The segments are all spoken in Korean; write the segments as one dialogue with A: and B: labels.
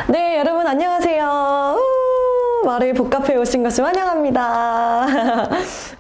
A: 네, 여러분 안녕하세요. 마루이 북카페에 오신 것을 환영합니다.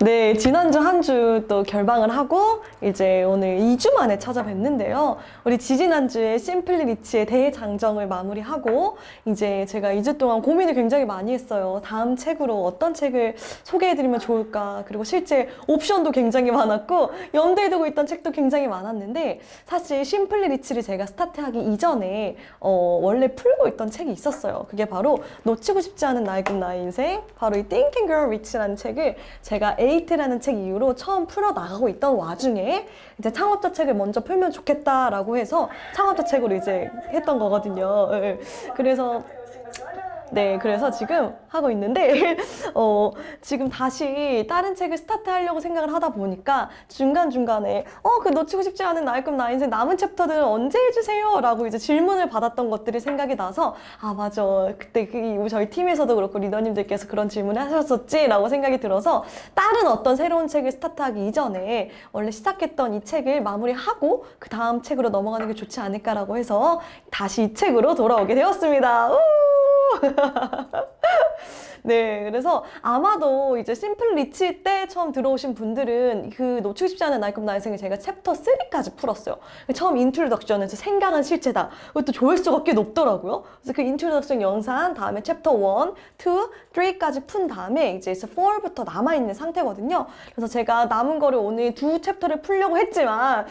A: 네, 지난주 한 주 또 결방을 하고 이제 오늘 2주 만에 찾아뵀는데요. 우리 지지난주에 심플리 리치의 대장정을 마무리하고 이제 제가 2주 동안 고민을 굉장히 많이 했어요. 다음 책으로 어떤 책을 소개해드리면 좋을까. 그리고 실제 옵션도 굉장히 많았고 염두에 두고 있던 책도 굉장히 많았는데 사실 심플리 리치를 제가 스타트하기 이전에 원래 풀고 있던 책이 있었어요. 그게 바로 놓치고 싶지 않은 나의 꿈 나의 인생, 바로 이 Think and Grow Rich라는 책을 제가 에이트라는 책 이후로 처음 풀어 나가고 있던 와중에 이제 창업자 책을 먼저 풀면 좋겠다라고 해서 창업자 책으로 이제 했던 거거든요. 그래서 그래서 지금 하고 있는데, 지금 다시 다른 책을 스타트하려고 생각을 하다 보니까 중간중간에, 그 놓치고 싶지 않은 나의 꿈, 나의 인생 남은 챕터들은 언제 해주세요? 라고 이제 질문을 받았던 것들이 생각이 나서, 아, 맞아. 그때 저희 팀에서도 그렇고 리더님들께서 그런 질문을 하셨었지? 라고 생각이 들어서, 다른 어떤 새로운 책을 스타트하기 이전에 원래 시작했던 이 책을 마무리하고 그 다음 책으로 넘어가는 게 좋지 않을까라고 해서 다시 이 책으로 돌아오게 되었습니다. 네, 그래서 아마도 이제 심플 리치 때 처음 들어오신 분들은 그 놓치고 싶지 않은 나의 꿈 나의 생을 제가 챕터 3까지 풀었어요. 처음 인트로덕션에서 생각은 실체다. 그것도 조회수가 꽤 높더라고요. 그래서 그 인트로덕션 영상 다음에 챕터 1, 2, 3까지 푼 다음에 이제 4부터 남아있는 상태거든요. 그래서 제가 남은 거를 오늘 2챕터를 풀려고 했지만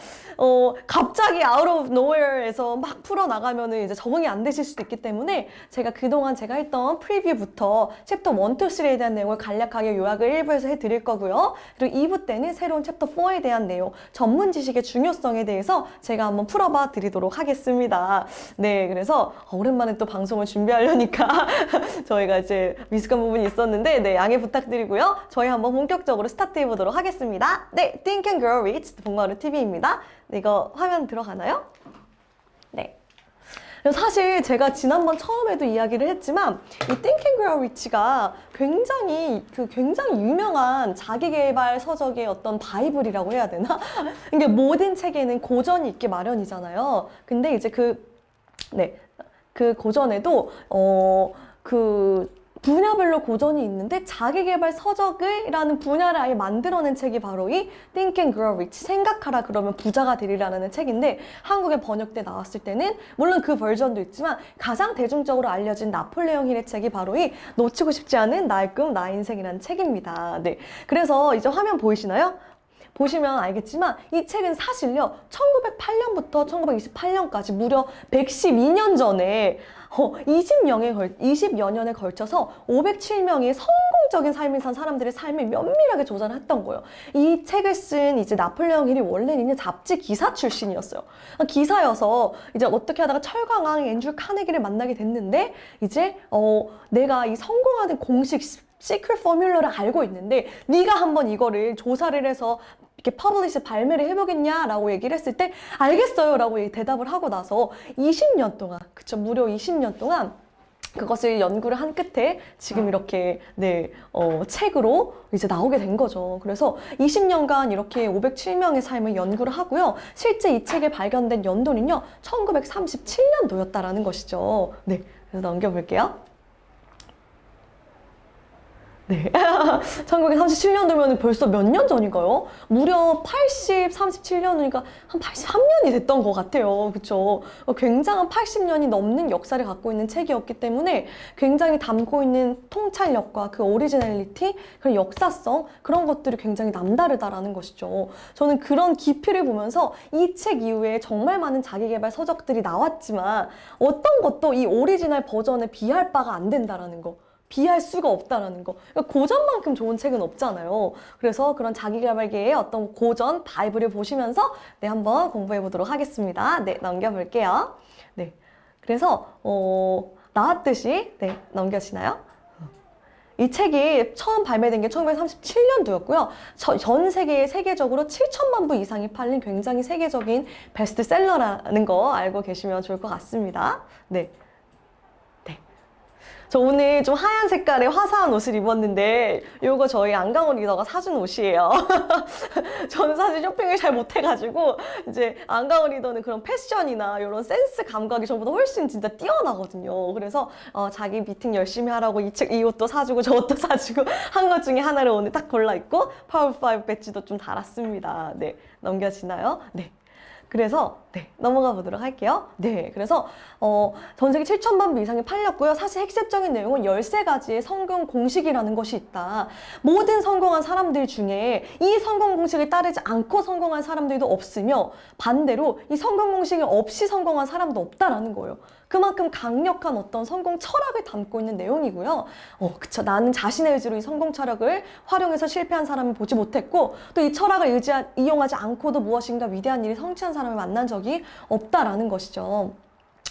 A: 갑자기 out of nowhere에서 막 풀어나가면은 이제 적응이 안 되실 수도 있기 때문에 제가 그동안 제가 했던 프리뷰부터 챕터 1, 2, 3에 대한 내용을 간략하게 요약을 1부에서 해드릴 거고요. 그리고 2부 때는 새로운 챕터 4에 대한 내용, 전문 지식의 중요성에 대해서 제가 한번 풀어봐 드리도록 하겠습니다. 네, 그래서 오랜만에 또 방송을 준비하려니까 저희가 이제 미숙한 부분이 있었는데 네, 양해 부탁드리고요. 저희 한번 본격적으로 스타트해보도록 하겠습니다. 네, Think and Grow Rich 동마루 TV입니다. 네, 이거 화면 들어가나요? 네. 사실 제가 지난번 처음에도 이야기를 했지만 이 Think and Grow Rich가 굉장히 유명한 자기계발 서적의 어떤 바이블이라고 해야 되나? 이게 모든 책에는 고전이 있기 마련이잖아요. 근데 이제 그 고전에도 분야별로 고전이 있는데 자기계발 서적이라는 분야를 아예 만들어낸 책이 바로 이 Think and Grow Rich, 생각하라 그러면 부자가 되리라는 책인데 한국에 번역돼 나왔을 때는 물론 그 버전도 있지만 가장 대중적으로 알려진 나폴레옹 힐의 책이 바로 이 놓치고 싶지 않은 나의 꿈, 나의 인생이라는 책입니다. 네, 그래서 이제 화면 보이시나요? 보시면 알겠지만 이 책은 사실요 1908년부터 1928년까지 무려 112년 전에 20여 년에 걸쳐서 507명의 성공적인 삶을 산 사람들의 삶을 면밀하게 조사를 했던 거예요. 이 책을 쓴 이제 나폴레옹 힐이 원래는 잡지 기사 출신이었어요. 기사여서 이제 어떻게 하다가 철강왕 앤드류 카네기를 만나게 됐는데 이제 내가 이 성공하는 공식 시크릿 포뮬러를 알고 있는데 네가 한번 이거를 조사를 해서 이렇게 퍼블리시 발매를 해보겠냐라고 얘기를 했을 때 알겠어요 라고 대답을 하고 나서 20년 동안 무려 20년 동안 그것을 연구를 한 끝에 지금 이렇게 책으로 이제 나오게 된 거죠. 그래서 20년간 이렇게 507명의 삶을 연구를 하고요. 실제 이 책이 발견된 연도는요 1937년도였다라는 것이죠. 네, 그래서 넘겨볼게요. 네. 1937년도면 벌써 몇 년 전인가요? 무려 37년이니까 한 83년이 됐던 것 같아요. 그쵸? 굉장한 80년이 넘는 역사를 갖고 있는 책이었기 때문에 굉장히 담고 있는 통찰력과 그 오리지널리티, 그런 역사성, 그런 것들이 굉장히 남다르다라는 것이죠. 저는 그런 깊이를 보면서 이 책 이후에 정말 많은 자기계발 서적들이 나왔지만 어떤 것도 이 오리지널 버전에 비할 바가 안 된다라는 거. 비할 수가 없다라는 거. 그러니까 고전만큼 좋은 책은 없잖아요. 그래서 그런 자기계발계의 어떤 고전, 바이블을 보시면서 한번 공부해 보도록 하겠습니다. 네, 넘겨볼게요. 네, 그래서 나왔듯이 넘겨지나요? 이 책이 처음 발매된 게 1937년도였고요. 전 세계적으로 7천만 부 이상이 팔린 굉장히 세계적인 베스트셀러라는 거 알고 계시면 좋을 것 같습니다. 네. 저 오늘 좀 하얀 색깔의 화사한 옷을 입었는데 요거 저희 안강원 리더가 사준 옷이에요. 저는 사실 쇼핑을 잘 못해가지고 이제 안강원 리더는 그런 패션이나 이런 센스 감각이 저보다 훨씬 진짜 뛰어나거든요. 그래서 자기 미팅 열심히 하라고 이 옷도 사주고 저것도 사주고 한 것 중에 하나를 오늘 딱 골라 입고 파워5 배지도 좀 달았습니다. 네, 넘겨지나요? 네. 그래서 넘어가 보도록 할게요. 네, 그래서 전 세계 7,000만 부 이상이 팔렸고요. 사실 핵심적인 내용은 13가지의 성공 공식이라는 것이 있다. 모든 성공한 사람들 중에 이 성공 공식을 따르지 않고 성공한 사람들도 없으며 반대로 이 성공 공식이 없이 성공한 사람도 없다라는 거예요. 그만큼 강력한 어떤 성공 철학을 담고 있는 내용이고요. 그쵸. 나는 자신의 의지로 이 성공 철학을 활용해서 실패한 사람을 보지 못했고 또 이 철학을 이용하지 않고도 무엇인가 위대한 일이 성취한 사람을 만난 적이 없다라는 것이죠.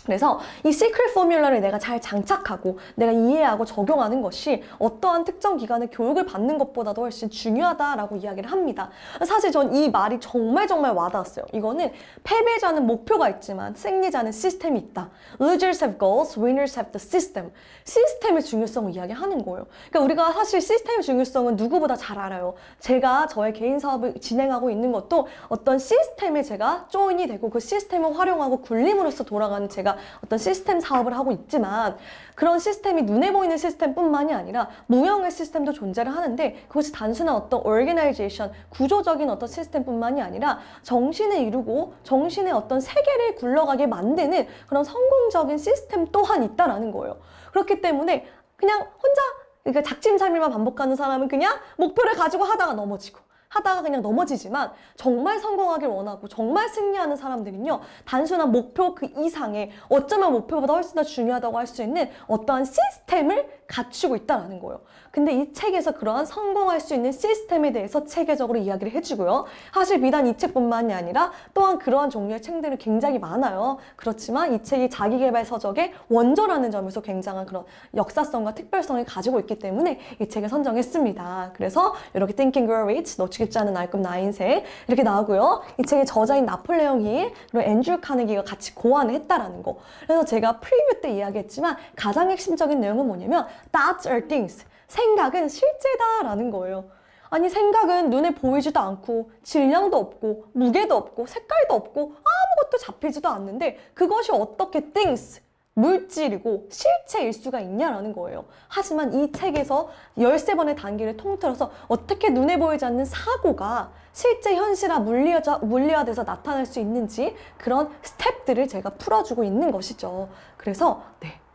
A: 그래서 이 시크릿 포뮬러를 내가 잘 장착하고 내가 이해하고 적용하는 것이 어떠한 특정 기관의 교육을 받는 것보다도 훨씬 중요하다라고 이야기를 합니다. 사실 전 이 말이 정말 와닿았어요. 이거는 패배자는 목표가 있지만 승리자는 시스템이 있다. Losers have goals, winners have the system. 시스템의 중요성을 이야기하는 거예요. 그러니까 우리가 사실 시스템의 중요성은 누구보다 잘 알아요. 제가 저의 개인 사업을 진행하고 있는 것도 어떤 시스템에 제가 조인이 되고 그 시스템을 활용하고 굴림으로써 돌아가는 제가 어떤 시스템 사업을 하고 있지만 그런 시스템이 눈에 보이는 시스템뿐만이 아니라 무형의 시스템도 존재를 하는데 그것이 단순한 어떤 organization, 구조적인 어떤 시스템뿐만이 아니라 정신을 이루고 정신의 어떤 세계를 굴러가게 만드는 그런 성공적인 시스템 또한 있다라는 거예요. 그렇기 때문에 그냥 혼자 그러니까 작심삼일만 반복하는 사람은 그냥 목표를 가지고 하다가 넘어지고 하다가 그냥 넘어지지만 정말 성공하길 원하고 정말 승리하는 사람들은요 단순한 목표 그 이상의 어쩌면 목표보다 훨씬 더 중요하다고 할 수 있는 어떠한 시스템을 갖추고 있다는 거예요. 근데 이 책에서 그러한 성공할 수 있는 시스템에 대해서 체계적으로 이야기를 해주고요. 사실 비단 이 책뿐만이 아니라 또한 그러한 종류의 책들은 굉장히 많아요. 그렇지만 이 책이 자기계발 서적의 원조라는 점에서 굉장한 그런 역사성과 특별성을 가지고 있기 때문에 이 책을 선정했습니다. 그래서 이렇게 Think and Grow Rich, 놓치기 쉽지 않은 나의 꿈 나 인생 이렇게 나오고요. 이 책의 저자인 나폴레옹 힐 그리고 앤드류 카네기가 같이 고안을 했다라는 거. 그래서 제가 프리뷰 때 이야기했지만 가장 핵심적인 내용은 뭐냐면 Thoughts are things. 생각은 실제다라는 거예요. 아니 생각은 눈에 보이지도 않고 질량도 없고 무게도 없고 색깔도 없고 아무것도 잡히지도 않는데 그것이 어떻게 things 물질이고 실체일 수가 있냐라는 거예요. 하지만 이 책에서 13번의 단계를 통틀어서 어떻게 눈에 보이지 않는 사고가 실제 현실화 물리화돼서 나타날 수 있는지 그런 스텝들을 제가 풀어주고 있는 것이죠. 그래서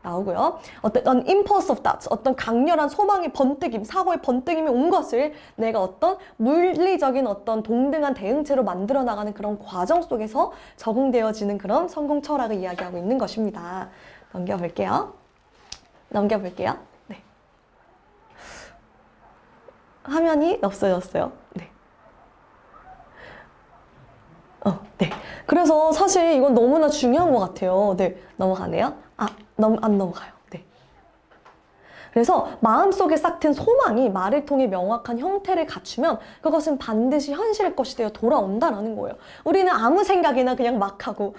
A: 나오고요. 어떤 impulse of thoughts, 어떤 강렬한 소망의 번뜩임, 사고의 번뜩임이 온 것을 내가 어떤 물리적인 어떤 동등한 대응체로 만들어 나가는 그런 과정 속에서 적응되어지는 그런 성공 철학을 이야기하고 있는 것입니다. 넘겨볼게요. 네. 화면이 없어졌어요. 네. 네. 그래서 사실 이건 너무나 중요한 것 같아요. 네. 넘어가네요. 안 넘어가요. 네. 그래서 마음속에 싹튼 소망이 말을 통해 명확한 형태를 갖추면 그것은 반드시 현실의 것이 되어 돌아온다라는 거예요. 우리는 아무 생각이나 그냥 막 하고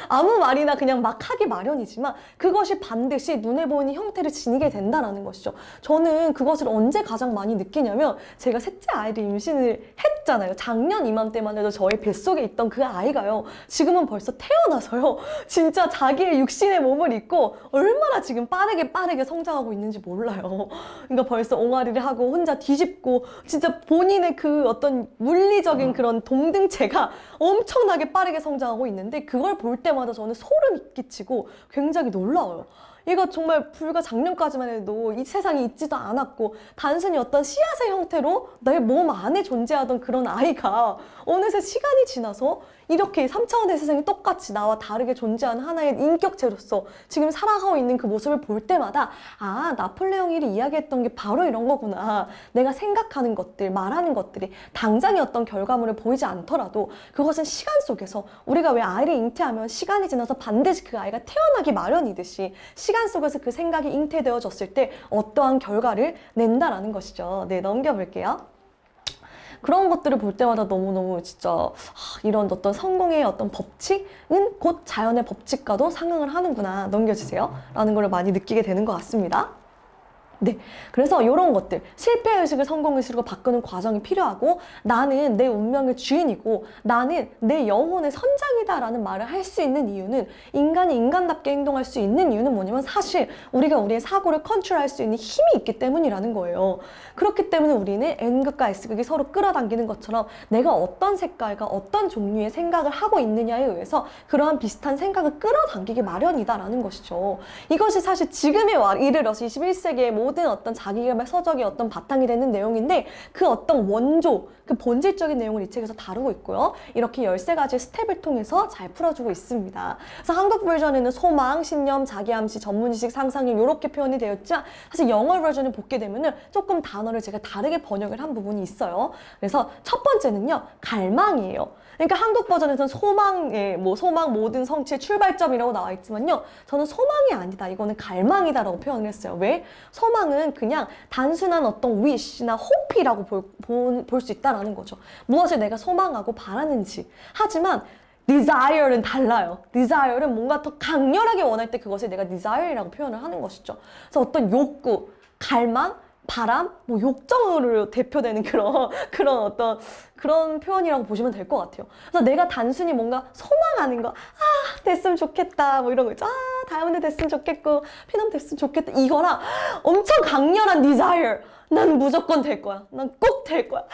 A: 아무 말이나 그냥 막 하기 마련이지만 그것이 반드시 눈에 보이는 형태를 지니게 된다라는 것이죠. 저는 그것을 언제 가장 많이 느끼냐면 제가 셋째 아이를 임신을 했잖아요. 작년 이맘때만 해도 저의 뱃속에 있던 그 아이가요. 지금은 벌써 태어나서요. 진짜 자기의 육신의 몸을 입고 얼마나 지금 빠르게 성장하고 있는지 몰라요. 그러니까 벌써 옹알이를 하고 혼자 뒤집고 진짜 본인의 그 어떤 물리적인 그런 동등체가 엄청나게 빠르게 성장하고 있는데 그걸 볼 때마다 저는 소름이 끼치고 굉장히 놀라워요. 얘가 정말 불과 작년까지만 해도 이 세상에 있지도 않았고 단순히 어떤 씨앗의 형태로 내 몸 안에 존재하던 그런 아이가 어느새 시간이 지나서 이렇게 3차원의 세상이 똑같이 나와 다르게 존재하는 하나의 인격체로서 지금 살아가고 있는 그 모습을 볼 때마다 나폴레옹 힐이 이야기했던 게 바로 이런 거구나. 내가 생각하는 것들, 말하는 것들이 당장의 어떤 결과물을 보이지 않더라도 그것은 시간 속에서 우리가 왜 아이를 잉태하면 시간이 지나서 반드시 그 아이가 태어나기 마련이듯이 시간 속에서 그 생각이 잉태되어졌을 때 어떠한 결과를 낸다라는 것이죠. 네, 넘겨볼게요. 그런 것들을 볼 때마다 너무너무 진짜 이런 어떤 성공의 어떤 법칙은 곧 자연의 법칙과도 상응을 하는구나, 넘겨주세요 라는 걸 많이 느끼게 되는 것 같습니다. 네, 그래서 이런 것들, 실패의식을 성공의식으로 바꾸는 과정이 필요하고, 나는 내 운명의 주인이고 나는 내 영혼의 선장이다라는 말을 할 수 있는 이유는, 인간이 인간답게 행동할 수 있는 이유는 뭐냐면, 사실 우리가 우리의 사고를 컨트롤할 수 있는 힘이 있기 때문이라는 거예요. 그렇기 때문에 우리는 N극과 S극이 서로 끌어당기는 것처럼, 내가 어떤 색깔과 어떤 종류의 생각을 하고 있느냐에 의해서 그러한 비슷한 생각을 끌어당기기 마련이다라는 것이죠. 이것이 사실 지금에 이르러서 21세기의 모든 어떤 자기개발 서적의 어떤 바탕이 되는 내용인데, 그 어떤 원조, 그 본질적인 내용을 이 책에서 다루고 있고요. 이렇게 13가지 스텝을 통해서 잘 풀어주고 있습니다. 그래서 한국 버전에는 소망, 신념, 자기암시, 전문지식, 상상력 이렇게 표현이 되었지만, 사실 영어 버전을 보게 되면은 조금 단어를 제가 다르게 번역을 한 부분이 있어요. 그래서 첫 번째는요, 갈망이에요. 그러니까 한국 버전에서는 소망의, 소망 모든 성취의 출발점이라고 나와 있지만요, 저는 소망이 아니다, 이거는 갈망이다라고 표현을 했어요. 왜? 소망은 그냥 단순한 어떤 wish나 hope이라고 볼 수 있다라는 거죠. 무엇을 내가 소망하고 바라는지. 하지만 desire는 달라요. desire는 뭔가 더 강렬하게 원할 때 그것을 내가 desire이라고 표현을 하는 것이죠. 그래서 어떤 욕구, 갈망, 바람, 욕정으로 대표되는 그런 어떤 그런 표현이라고 보시면 될 것 같아요. 그래서 내가 단순히 뭔가 소망하는 거, 됐으면 좋겠다, 이런 거 있죠. 다이아몬드 됐으면 좋겠고, 피넘 됐으면 좋겠다, 이거랑 엄청 강렬한 desire, 난 무조건 될 거야, 난 꼭 될 거야,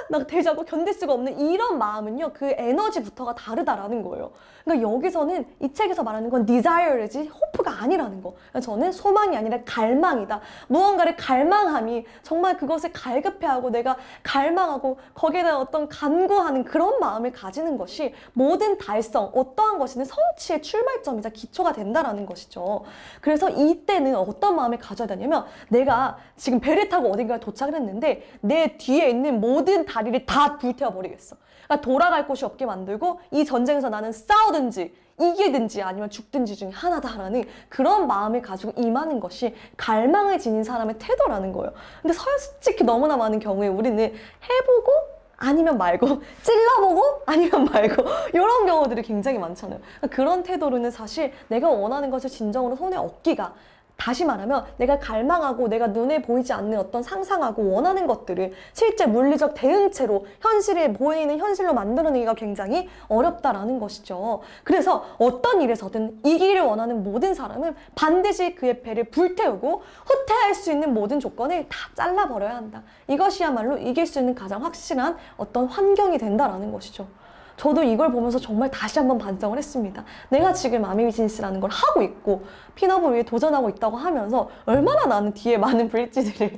A: 나 되지 않고 견딜 수가 없는 이런 마음은요, 그 에너지부터가 다르다라는 거예요. 그러니까 여기서는 이 책에서 말하는 건 desire이지 hope가 아니라는 거. 그러니까 저는 소망이 아니라 갈망이다. 무언가를 갈망함이 정말 그것을 갈급해하고 내가 갈망하고 거기에 대한 어떤 간구하는 그런 마음을 가지는 것이 모든 달성, 어떠한 것이든 성취의 출발점이자 기초가 된다라는 것이죠. 그래서 이때는 어떤 마음을 가져야 되냐면, 내가 지금 배를 타고 어딘가에 도착을 했는데 내 뒤에 있는 모든 다리를 다 불태워버리겠어. 그러니까 돌아갈 곳이 없게 만들고, 이 전쟁에서 나는 싸우든지 이기든지 아니면 죽든지 중에 하나다라는 그런 마음을 가지고 임하는 것이 갈망을 지닌 사람의 태도라는 거예요. 근데 솔직히 너무나 많은 경우에 우리는 해보고 아니면 말고, 찔러보고 아니면 말고, 이런 경우들이 굉장히 많잖아요. 그런 태도로는 사실 내가 원하는 것을 진정으로 손에 얻기가, 다시 말하면 내가 갈망하고 내가 눈에 보이지 않는 어떤 상상하고 원하는 것들을 실제 물리적 대응체로 현실에 보이는 현실로 만들어내기가 굉장히 어렵다라는 것이죠. 그래서 어떤 일에서든 이기를 원하는 모든 사람은 반드시 그의 배를 불태우고 후퇴할 수 있는 모든 조건을 다 잘라버려야 한다. 이것이야말로 이길 수 있는 가장 확실한 어떤 환경이 된다라는 것이죠. 저도 이걸 보면서 정말 다시 한번 반성을 했습니다. 내가 지금 아미비즈니스라는 걸 하고 있고 핀업을 위해 도전하고 있다고 하면서 얼마나 나는 뒤에 많은 브릿지들을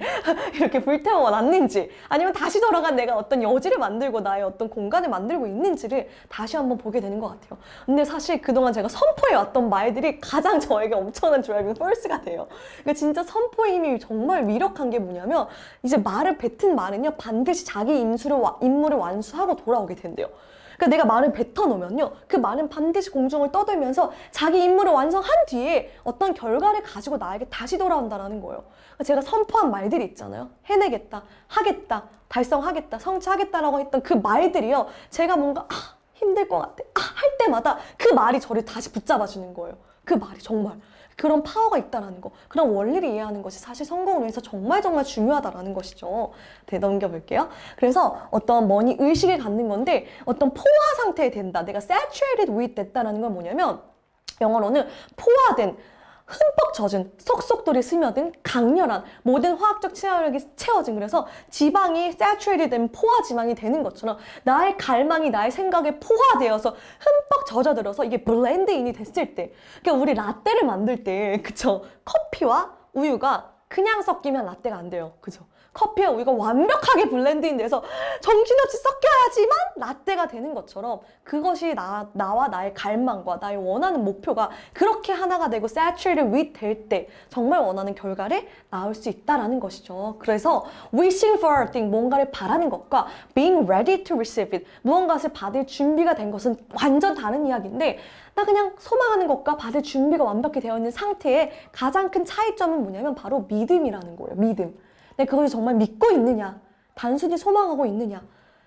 A: 이렇게 불태워 놨는지, 아니면 다시 돌아간 내가 어떤 여지를 만들고 나의 어떤 공간을 만들고 있는지를 다시 한번 보게 되는 것 같아요. 근데 사실 그동안 제가 선포해왔던 말들이 가장 저에게 엄청난 드라이빙 포스가 돼요. 그러니까 진짜 선포의 힘이 정말 위력한 게 뭐냐면, 이제 말을 뱉은 말은요, 반드시 자기 임무를 완수하고 돌아오게 된대요. 그러니까 내가 말을 뱉어놓으면요, 그 말은 반드시 공중을 떠돌면서 자기 임무를 완성한 뒤에 어떤 결과를 가지고 나에게 다시 돌아온다는 거예요. 그러니까 제가 선포한 말들이 있잖아요. 해내겠다, 하겠다, 달성하겠다, 성취하겠다라고 했던 그 말들이요, 제가 뭔가 힘들 것 같아, 할 때마다 그 말이 저를 다시 붙잡아주는 거예요. 그 말이 정말 그런 파워가 있다는 거, 그런 원리를 이해하는 것이 사실 성공을 위해서 정말 중요하다라는 것이죠. 네, 넘겨볼게요. 그래서 어떤 머니 의식을 갖는 건데, 어떤 포화 상태에 된다, 내가 saturated with 됐다라는 건 뭐냐면, 영어로는 포화된, 흠뻑 젖은, 속속들이 스며든 강렬한 모든 화학적 친화력이 채워진, 그래서 지방이 saturated 된 포화 지방이 되는 것처럼 나의 갈망이 나의 생각에 포화되어서 흠뻑 젖어들어서 이게 블렌드인이 됐을 때, 그러니까 우리 라떼를 만들 때, 그쵸? 커피와 우유가 그냥 섞이면 라떼가 안 돼요. 그죠? 커피와 우유가 완벽하게 블렌드인 돼서 정신없이 섞여야지만 라떼가 되는 것처럼, 그것이 나와 나의 갈망과 나의 원하는 목표가 그렇게 하나가 되고 saturated with 될 때 정말 원하는 결과를 낳을 수 있다라는 것이죠. 그래서 wishing for a thing, 뭔가를 바라는 것과 being ready to receive it, 무언가를 받을 준비가 된 것은 완전 다른 이야기인데, 나 그냥 소망하는 것과 받을 준비가 완벽히 되어 있는 상태의 가장 큰 차이점은 뭐냐면 바로 믿음이라는 거예요. 믿음. 내가 그것을 정말 믿고 있느냐, 단순히 소망하고 있느냐.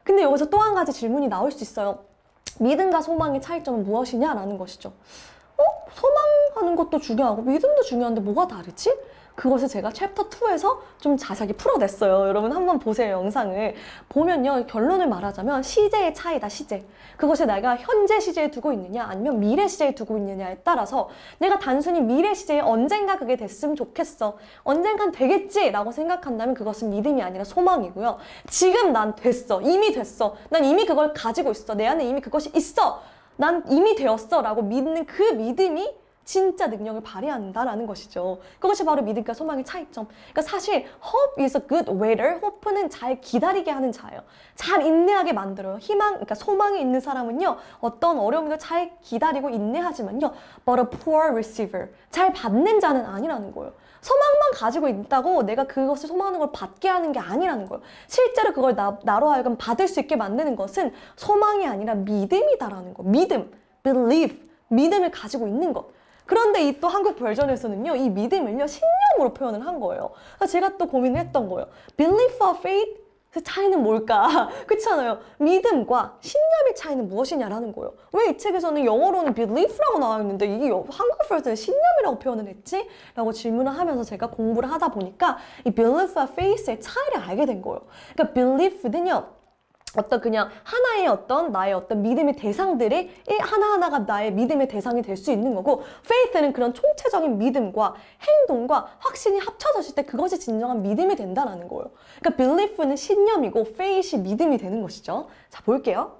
A: 근데 여기서 또 한 가지 질문이 나올 수 있어요. 믿음과 소망의 차이점은 무엇이냐라는 것이죠. 소망하는 것도 중요하고 믿음도 중요한데 뭐가 다르지? 그것을 제가 챕터 2에서 좀 자세하게 풀어냈어요. 여러분 한번 보세요. 영상을 보면요, 결론을 말하자면 시제의 차이다. 시제. 그것이 내가 현재 시제에 두고 있느냐 아니면 미래 시제에 두고 있느냐에 따라서 내가 단순히 미래 시제에 언젠가 그게 됐으면 좋겠어, 언젠간 되겠지 라고 생각한다면 그것은 믿음이 아니라 소망이고요. 지금 난 됐어, 이미 됐어, 난 이미 그걸 가지고 있어, 내 안에 이미 그것이 있어, 난 이미 되었어 라고 믿는 그 믿음이 진짜 능력을 발휘한다라는 것이죠. 그것이 바로 믿음과 소망의 차이점. 그러니까 사실 hope is a good waiter. hope는 잘 기다리게 하는 자예요. 잘 인내하게 만들어요. 그러니까 소망이 있는 사람은요, 어떤 어려움도 잘 기다리고 인내하지만요, but a poor receiver. 잘 받는 자는 아니라는 거예요. 소망만 가지고 있다고 내가 그것을 소망하는 걸 받게 하는 게 아니라는 거예요. 실제로 그걸 나로 하여금 받을 수 있게 만드는 것은 소망이 아니라 믿음이다라는 거. 믿음, believe, 믿음을 가지고 있는 것. 그런데 이 또 한국 버전에서는요, 이 믿음을요, 신념으로 표현을 한 거예요. 그래서 제가 또 고민을 했던 거예요. Belief와 faith? 그 차이는 뭘까? 그렇잖아요. 믿음과 신념의 차이는 무엇이냐라는 거예요. 왜 이 책에서는 영어로는 belief라고 나와 있는데 이게 한국 버전에 신념이라고 표현을 했지? 라고 질문을 하면서 제가 공부를 하다 보니까 이 belief와 faith의 차이를 알게 된 거예요. 그러니까 belief는요, 그냥 하나의 나의 믿음의 대상들이 하나하나가 나의 믿음의 대상이 될 수 있는 거고, faith는 그런 총체적인 믿음과 행동과 확신이 합쳐졌을 때 그것이 진정한 믿음이 된다는 거예요. 그러니까 belief는 신념이고 faith이 믿음이 되는 것이죠. 자, 볼게요.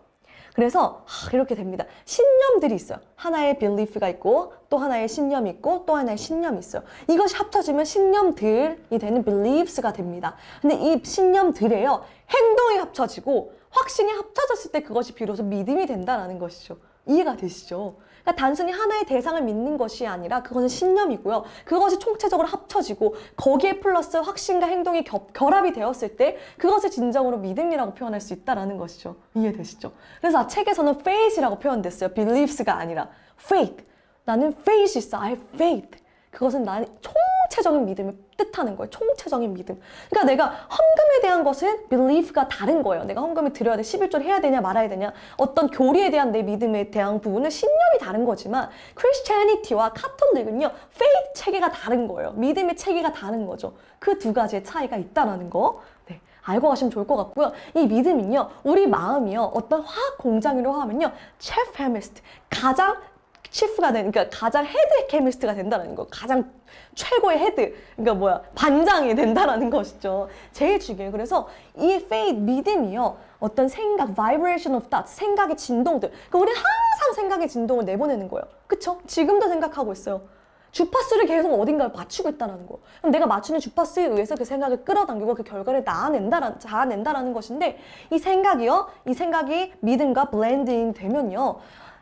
A: 그래서 이렇게 됩니다. 신념들이 있어요. 하나의 belief가 있고 또 하나의 신념이 있고 또 하나의 신념이 있어요. 이것이 합쳐지면 신념들이 되는 beliefs가 됩니다. 근데 이 신념들에요, 행동이 합쳐지고 확신이 합쳐졌을 때 그것이 비로소 믿음이 된다는 것이죠. 이해가 되시죠? 그러니까 단순히 하나의 대상을 믿는 것이 아니라 그것은 신념이고요. 그것이 총체적으로 합쳐지고 거기에 플러스 확신과 행동이 결합이 되었을 때 그것을 진정으로 믿음이라고 표현할 수 있다는 것이죠. 이해되시죠? 그래서 책에서는 faith이라고 표현됐어요. beliefs가 아니라 faith. 나는 faith 있어. I have faith. 그것은 나의 총체적인 믿음을 뜻하는 거예요. 총체적인 믿음. 그러니까 내가 헌금에 대한 것은 belief가 다른 거예요. 내가 헌금을 드려야 돼, 11조를 해야 되냐 말아야 되냐, 어떤 교리에 대한 내 믿음에 대한 부분은 신념이 다른 거지만 Christianity와 카톨릭은요, faith 체계가 다른 거예요. 믿음의 체계가 다른 거죠. 그 두 가지의 차이가 있다는 거. 네. 알고 가시면 좋을 것 같고요. 이 믿음은요, 우리 마음이요, 어떤 화학 공장으로 하면요, chief chemist, 그러니까 가장 헤드 케미스트가 된다는 거. 가장 최고의 헤드, 그러니까 반장이 된다는 것이죠. 제일 중요해요. 그래서 이 faith, 믿음이요, 어떤 생각, vibration of thoughts, 생각의 진동들. 그러니까 우리는 항상 생각의 진동을 내보내는 거예요. 그쵸? 지금도 생각하고 있어요. 주파수를 계속 어딘가에 맞추고 있다는 거. 그럼 내가 맞추는 주파수에 의해서 그 생각을 끌어당기고 그 결과를 자아낸다라는 것인데, 이 생각이 믿음과 블렌딩 되면요,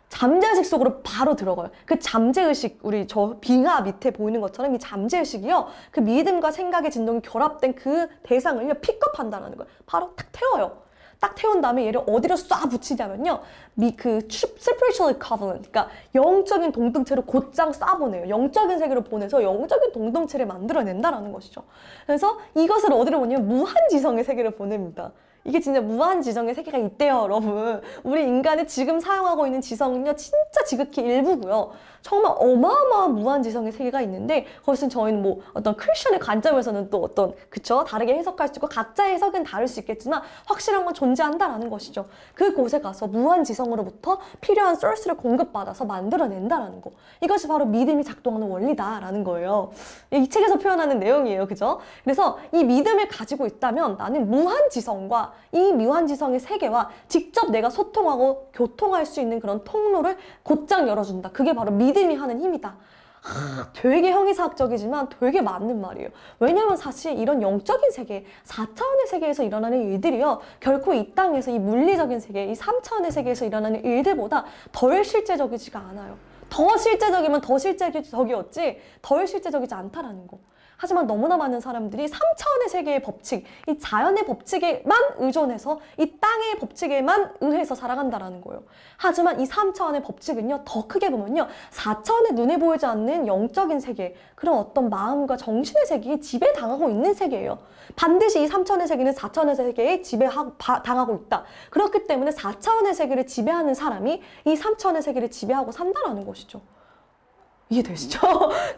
A: 잠재의식 속으로 바로 들어가요. 그 잠재의식, 저 빙하 밑에 보이는 것처럼 이 잠재의식이요, 그 믿음과 생각의 진동이 결합된 그 대상을요, 픽업한다는 거예요. 바로 딱 태워요. 딱 태운 다음에 얘를 어디로 쏴 붙이냐면요, 그 spiritual equivalent, 그러니까 영적인 동등체로 곧장 쏴보내요. 영적인 세계로 보내서 영적인 동등체를 만들어낸다는 것이죠. 그래서 이것을 어디로 보내냐면 무한지성의 세계를 보냅니다. 이게 진짜 무한지성의 세계가 있대요, 여러분. 우리 인간이 지금 사용하고 있는 지성은요, 진짜 지극히 일부고요. 정말 어마어마한 무한지성의 세계가 있는데, 그것은 저희는 어떤 크리스천의 관점에서는 또 다르게 해석할 수 있고, 각자의 해석은 다를 수 있겠지만, 확실한 건 존재한다라는 것이죠. 그곳에 가서 무한지성으로부터 필요한 소스를 공급받아서 만들어낸다라는 거. 이것이 바로 믿음이 작동하는 원리다라는 거예요. 이 책에서 표현하는 내용이에요, 그죠? 그래서 이 믿음을 가지고 있다면 나는 무한지성과 이 무한지성의 세계와 직접 내가 소통하고 교통할 수 있는 그런 통로를 곧장 열어준다. 그게 바로 믿음이 하는 힘이다. 되게 형이사학적이지만 되게 맞는 말이에요. 왜냐면 사실 이런 영적인 세계, 4차원의 세계에서 일어나는 일들이요, 결코 이 땅에서 이 물리적인 세계, 이 3차원의 세계에서 일어나는 일들보다 덜 실제적이지가 않아요. 더 실제적이면 더 실제적이었지 덜 실제적이지 않다라는 거. 하지만 너무나 많은 사람들이 3차원의 세계의 법칙, 이 자연의 법칙에만 의존해서 이 땅의 법칙에만 의해서 살아간다라는 거예요. 하지만 이 3차원의 법칙은요, 더 크게 보면요, 4차원의 눈에 보이지 않는 영적인 세계, 그런 어떤 마음과 정신의 세계에 지배당하고 있는 세계예요. 반드시 이 3차원의 세계는 4차원의 세계에 지배당하고 있다. 그렇기 때문에 4차원의 세계를 지배하는 사람이 이 3차원의 세계를 지배하고 산다라는 것이죠. 이해되시죠?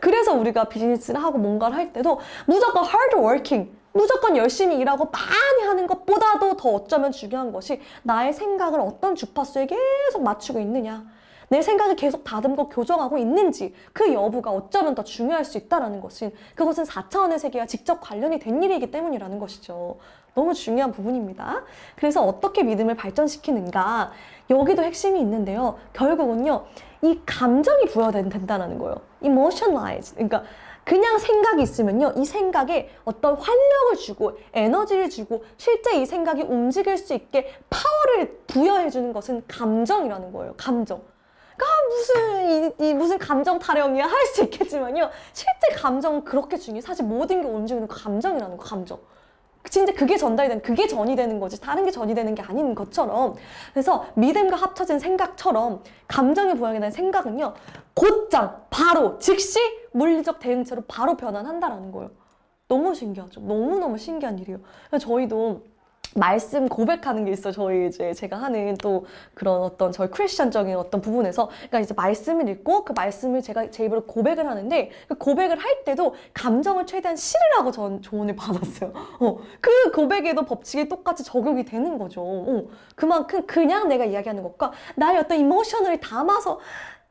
A: 그래서 우리가 비즈니스를 하고 뭔가를 할 때도 무조건 hard working, 무조건 열심히 일하고 많이 하는 것보다도 더 어쩌면 중요한 것이 나의 생각을 어떤 주파수에 계속 맞추고 있느냐, 내 생각을 계속 다듬고 교정하고 있는지, 그 여부가 어쩌면 더 중요할 수 있다는 것은, 그것은 4차원의 세계와 직접 관련이 된 일이기 때문이라는 것이죠. 너무 중요한 부분입니다. 그래서 어떻게 믿음을 발전시키는가, 여기도 핵심이 있는데요. 결국은요, 이 감정이 부여된다는 거예요. emotionalize. 그러니까 그냥 생각이 있으면요, 이 생각에 어떤 활력을 주고 에너지를 주고 실제 이 생각이 움직일 수 있게 파워를 부여해주는 것은 감정이라는 거예요. 감정. 그러니까 무슨 감정 타령이야 할 수 있겠지만요, 실제 감정은 그렇게 중요해. 사실 모든 게 움직이는 거 감정이라는 거, 감정. 진짜 그게 그게 전이 되는 거지, 다른 게 전이 되는 게 아닌 것처럼. 그래서 믿음과 합쳐진 생각처럼 감정의 부양에 대한 생각은요, 곧장, 바로, 즉시 물리적 대응체로 바로 변환한다라는 거예요. 너무 신기하죠? 너무너무 신기한 일이에요. 저희도 말씀 고백하는 게 있어요. 제가 하는 또 그런 어떤 저희 크리스천적인 어떤 부분에서, 그러니까 이제 말씀을 읽고 그 말씀을 제가 제 입으로 고백을 하는데, 그 고백을 할 때도 감정을 최대한 실으라고 전 조언을 받았어요. 그 고백에도 법칙이 똑같이 적용이 되는 거죠. 그만큼 그냥 내가 이야기하는 것과 나의 어떤 이모션을 담아서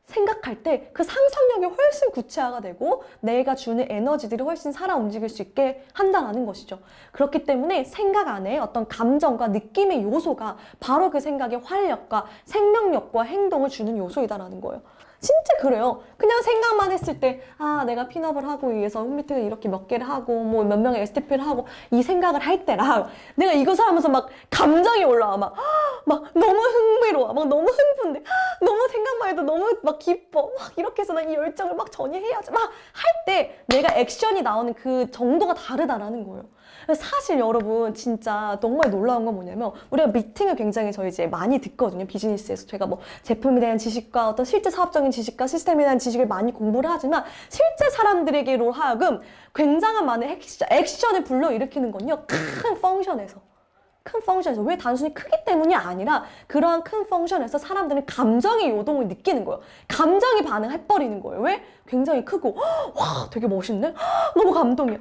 A: 생각할 때 그 상상력이 훨씬 구체화가 되고 내가 주는 에너지들이 훨씬 살아 움직일 수 있게 한다는 것이죠. 그렇기 때문에 생각 안에 어떤 감정과 느낌의 요소가 바로 그 생각의 활력과 생명력과 행동을 주는 요소이다라는 거예요. 진짜 그래요. 그냥 생각만 했을 때, 아, 내가 핀업을 하고 위해서 홈미팅을 이렇게 몇 개를 하고 뭐 몇 명의 STP를 하고, 이 생각을 할 때랑 내가 이것을 하면서 막 감정이 올라와. 막 너무 흥미로워. 막 너무 흥분돼. 너무 생각만 해도 너무 막 기뻐. 막 이렇게 해서 난 이 열정을 막 전이해야지. 막 할 때 내가 액션이 나오는 그 정도가 다르다라는 거예요. 사실 여러분 진짜 정말 놀라운 건 뭐냐면, 우리가 미팅을 굉장히 저희 이제 많이 듣거든요. 비즈니스에서 제가 뭐 제품에 대한 지식과 어떤 실제 사업적인 지식과 시스템에 대한 지식을 많이 공부를 하지만, 실제 사람들에게로 하여금 굉장한 많은 액션을 불러일으키는 건요, 큰 펑션에서. 왜 단순히 크기 때문이 아니라 그러한 큰 펑션에서 사람들은 감정의 요동을 느끼는 거예요. 감정이 반응해버리는 거예요. 왜? 굉장히 크고, 와, 되게 멋있네? 너무 감동이야.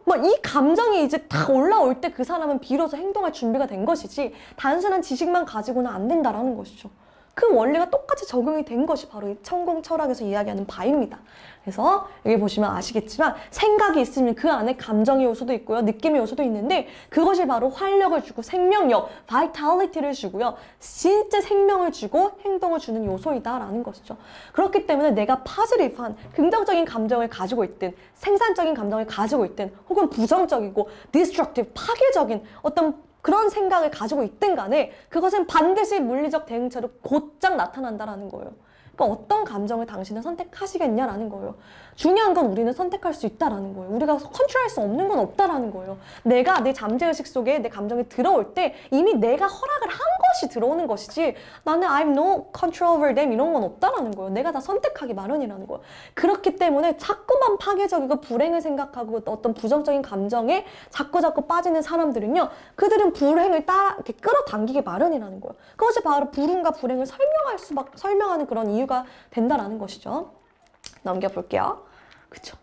A: 막 이 감정이 이제 딱 올라올 때 그 사람은 비로소 행동할 준비가 된 것이지, 단순한 지식만 가지고는 안 된다라는 것이죠. 그 원리가 똑같이 적용이 된 것이 바로 이 천공 철학에서 이야기하는 바입니다. 그래서 여기 보시면 아시겠지만, 생각이 있으면 그 안에 감정의 요소도 있고요, 느낌의 요소도 있는데, 그것이 바로 활력을 주고 생명력, vitality를 주고요, 진짜 생명을 주고 행동을 주는 요소이다라는 것이죠. 그렇기 때문에 내가 파지티브한 긍정적인 감정을 가지고 있든 생산적인 감정을 가지고 있든, 혹은 부정적이고 destructive 파괴적인 어떤 그런 생각을 가지고 있든 간에 그것은 반드시 물리적 대응체로 곧장 나타난다라는 거예요. 그러니까 어떤 감정을 당신은 선택하시겠냐라는 거예요. 중요한 건 우리는 선택할 수 있다라는 거예요. 우리가 컨트롤할 수 없는 건 없다라는 거예요. 내가 내 잠재의식 속에 내 감정이 들어올 때 이미 내가 허락을 한 것이 들어오는 것이지, 나는 I'm no control over them 이런 건 없다라는 거예요. 내가 다 선택하기 마련이라는 거예요. 그렇기 때문에 자꾸만 파괴적이고 불행을 생각하고 어떤 부정적인 감정에 자꾸 빠지는 사람들은요, 그들은 불행을 이렇게 끌어당기기 마련이라는 거예요. 그것이 바로 불운과 불행을 설명하는 그런 이유가 된다라는 것이죠. 넘겨볼게요. 그쵸?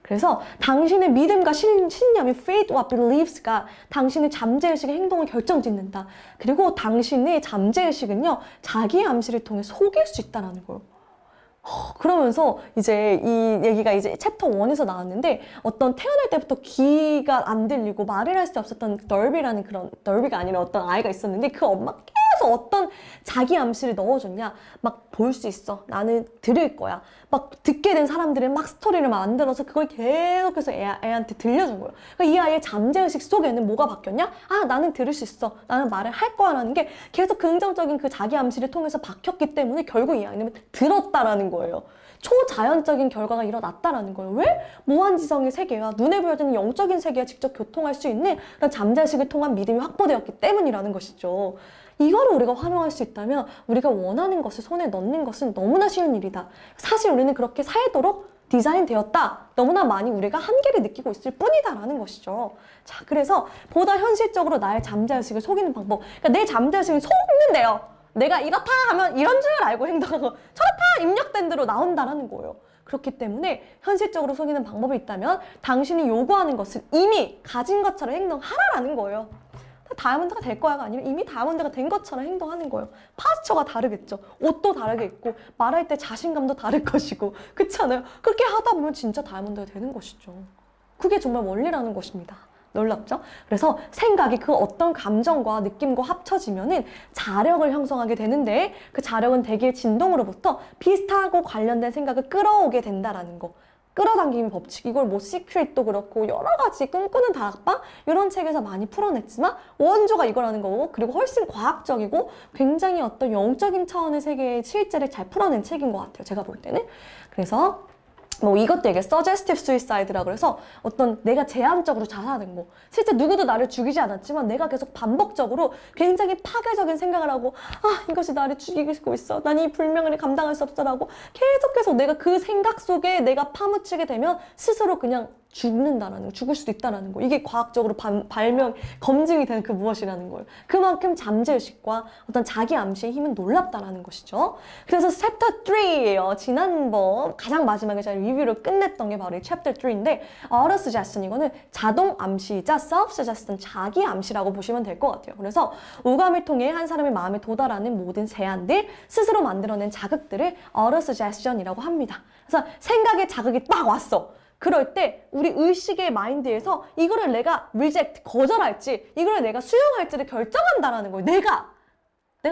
A: 그래서 당신의 믿음과 신념이 faith와 beliefs가 당신의 잠재의식의 행동을 결정짓는다. 그리고 당신의 잠재의식은요, 자기의 암시를 통해 속일 수 있다는 거예요. 그러면서 이제 이 얘기가 이제 챕터 1에서 나왔는데, 어떤 태어날 때부터 귀가 안 들리고 말을 할 수 없었던 덜비라는, 그런 덜비가 아니라 어떤 아이가 있었는데, 그 엄마 계속 어떤 자기 암시를 넣어줬냐, 막 볼 수 있어, 나는 들을 거야, 막 듣게 된 사람들은 막 스토리를 만들어서 그걸 계속해서 애한테 들려준 거예요. 그러니까 이 아이의 잠재의식 속에는 뭐가 바뀌었냐? 아, 나는 들을 수 있어, 나는 말을 할 거야 라는 게 계속 긍정적인 그 자기 암시를 통해서 박혔기 때문에 결국 이 아이는 들었다라는 거예요. 초자연적인 결과가 일어났다라는 거예요. 왜? 무한지성의 세계와 눈에 보여지는 영적인 세계와 직접 교통할 수 있는 그런 잠재의식을 통한 믿음이 확보되었기 때문이라는 것이죠. 이거를 우리가 활용할 수 있다면 우리가 원하는 것을 손에 넣는 것은 너무나 쉬운 일이다. 사실 우리는 그렇게 살도록 디자인되었다. 너무나 많이 우리가 한계를 느끼고 있을 뿐이다라는 것이죠. 자, 그래서 보다 현실적으로 나의 잠재의식을 속이는 방법. 그러니까 내 잠재의식을 속는데요. 내가 이렇다 하면 이런 줄 알고 행동하고 저렇다 입력된 대로 나온다라는 거예요. 그렇기 때문에 현실적으로 속이는 방법이 있다면 당신이 요구하는 것을 이미 가진 것처럼 행동하라라는 거예요. 다이아몬드가 될 거야가 아니라 이미 다이아몬드가 된 것처럼 행동하는 거예요. 파스처가 다르겠죠. 옷도 다르게 입고 말할 때 자신감도 다를 것이고 그렇잖아요. 그렇게 하다 보면 진짜 다이아몬드가 되는 것이죠. 그게 정말 원리라는 것입니다. 놀랍죠? 그래서 생각이 그 어떤 감정과 느낌과 합쳐지면은 자력을 형성하게 되는데 그 자력은 대기의 진동으로부터 비슷하고 관련된 생각을 끌어오게 된다라는 거. 끌어당김의 법칙, 이걸 뭐 시크릿도 그렇고 여러 가지 꿈꾸는 다락방 이런 책에서 많이 풀어냈지만 원조가 이거라는 거고 그리고 훨씬 과학적이고 굉장히 어떤 영적인 차원의 세계의 실제를 잘 풀어낸 책인 것 같아요. 제가 볼 때는. 그래서 뭐 이것도 이게 suggestive suicide라고 해서 어떤 내가 제한적으로 자살하는 거. 실제 누구도 나를 죽이지 않았지만 내가 계속 반복적으로 굉장히 파괴적인 생각을 하고 이것이 나를 죽이고 있어. 난 이 불명을 감당할 수 없어라고 계속해서 내가 그 생각 속에 내가 파묻히게 되면 스스로 그냥 죽는다라는 거, 죽을 수도 있다라는 거. 이게 과학적으로 검증이 되는 그 무엇이라는 거예요. 그만큼 잠재의식과 어떤 자기 암시의 힘은 놀랍다라는 것이죠. 그래서 챕터 3예요. 지난번 가장 마지막에 제가 리뷰를 끝냈던 게 바로 이 챕터 3인데 auto suggestion 이거는 자동 암시이자 self suggestion 자기 암시라고 보시면 될 것 같아요. 그래서 오감을 통해 한 사람의 마음에 도달하는 모든 제안들, 스스로 만들어낸 자극들을 auto suggestion이라고 합니다. 그래서 생각의 자극이 딱 왔어. 그럴 때 우리 의식의 마인드에서 이거를 내가 reject, 거절할지 이거를 내가 수용할지를 결정한다라는 거예요. 내가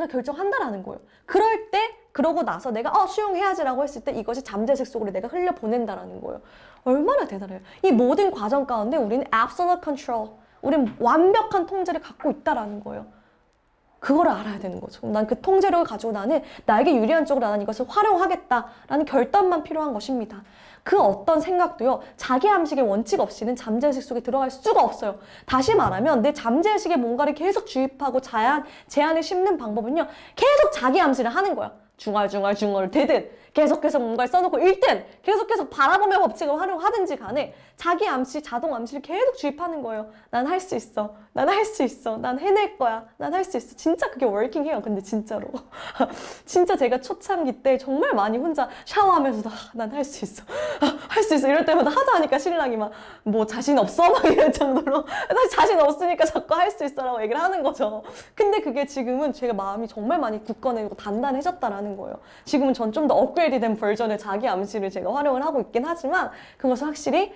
A: 결정한다라는 거예요. 그럴 때 그러고 나서 내가 수용해야지라고 했을 때 이것이 잠재의식 속으로 내가 흘려보낸다라는 거예요. 얼마나 대단해요. 이 모든 과정 가운데 우리는 absolute control, 우리는 완벽한 통제를 갖고 있다라는 거예요. 그거를 알아야 되는 거죠. 난 그 통제력을 가지고 나는 나에게 유리한 쪽으로 나는 이것을 활용하겠다라는 결단만 필요한 것입니다. 그 어떤 생각도요, 자기 암식의 원칙 없이는 잠재의식 속에 들어갈 수가 없어요. 다시 말하면 내 잠재의식에 뭔가를 계속 주입하고 제한을 심는 방법은요, 계속 자기 암시를 하는 거야. 중얼중얼 되든 계속해서 뭔가를 써놓고 읽든 계속해서 바라보며 법칙을 활용하든지 간에 자기 암시, 자동 암시를 계속 주입하는 거예요. 난 할 수 있어. 난 할 수 있어. 난 해낼 거야. 난 할 수 있어. 진짜 그게 워킹해요. 근데 진짜로. 진짜 제가 초창기 때 정말 많이 혼자 샤워하면서도 난 할 수 있어. 할 수 있어. 이럴 때마다 하자 하니까 신랑이 막 뭐 자신 없어? 막 이럴 정도로 나 자신 없으니까 자꾸 할 수 있어 라고 얘기를 하는 거죠. 근데 그게 지금은 제가 마음이 정말 많이 굳건해지고 단단해졌다라는 거예요. 지금은 전 좀 더 업그레이드된 버전의 자기 암시를 제가 활용을 하고 있긴 하지만 그것은 확실히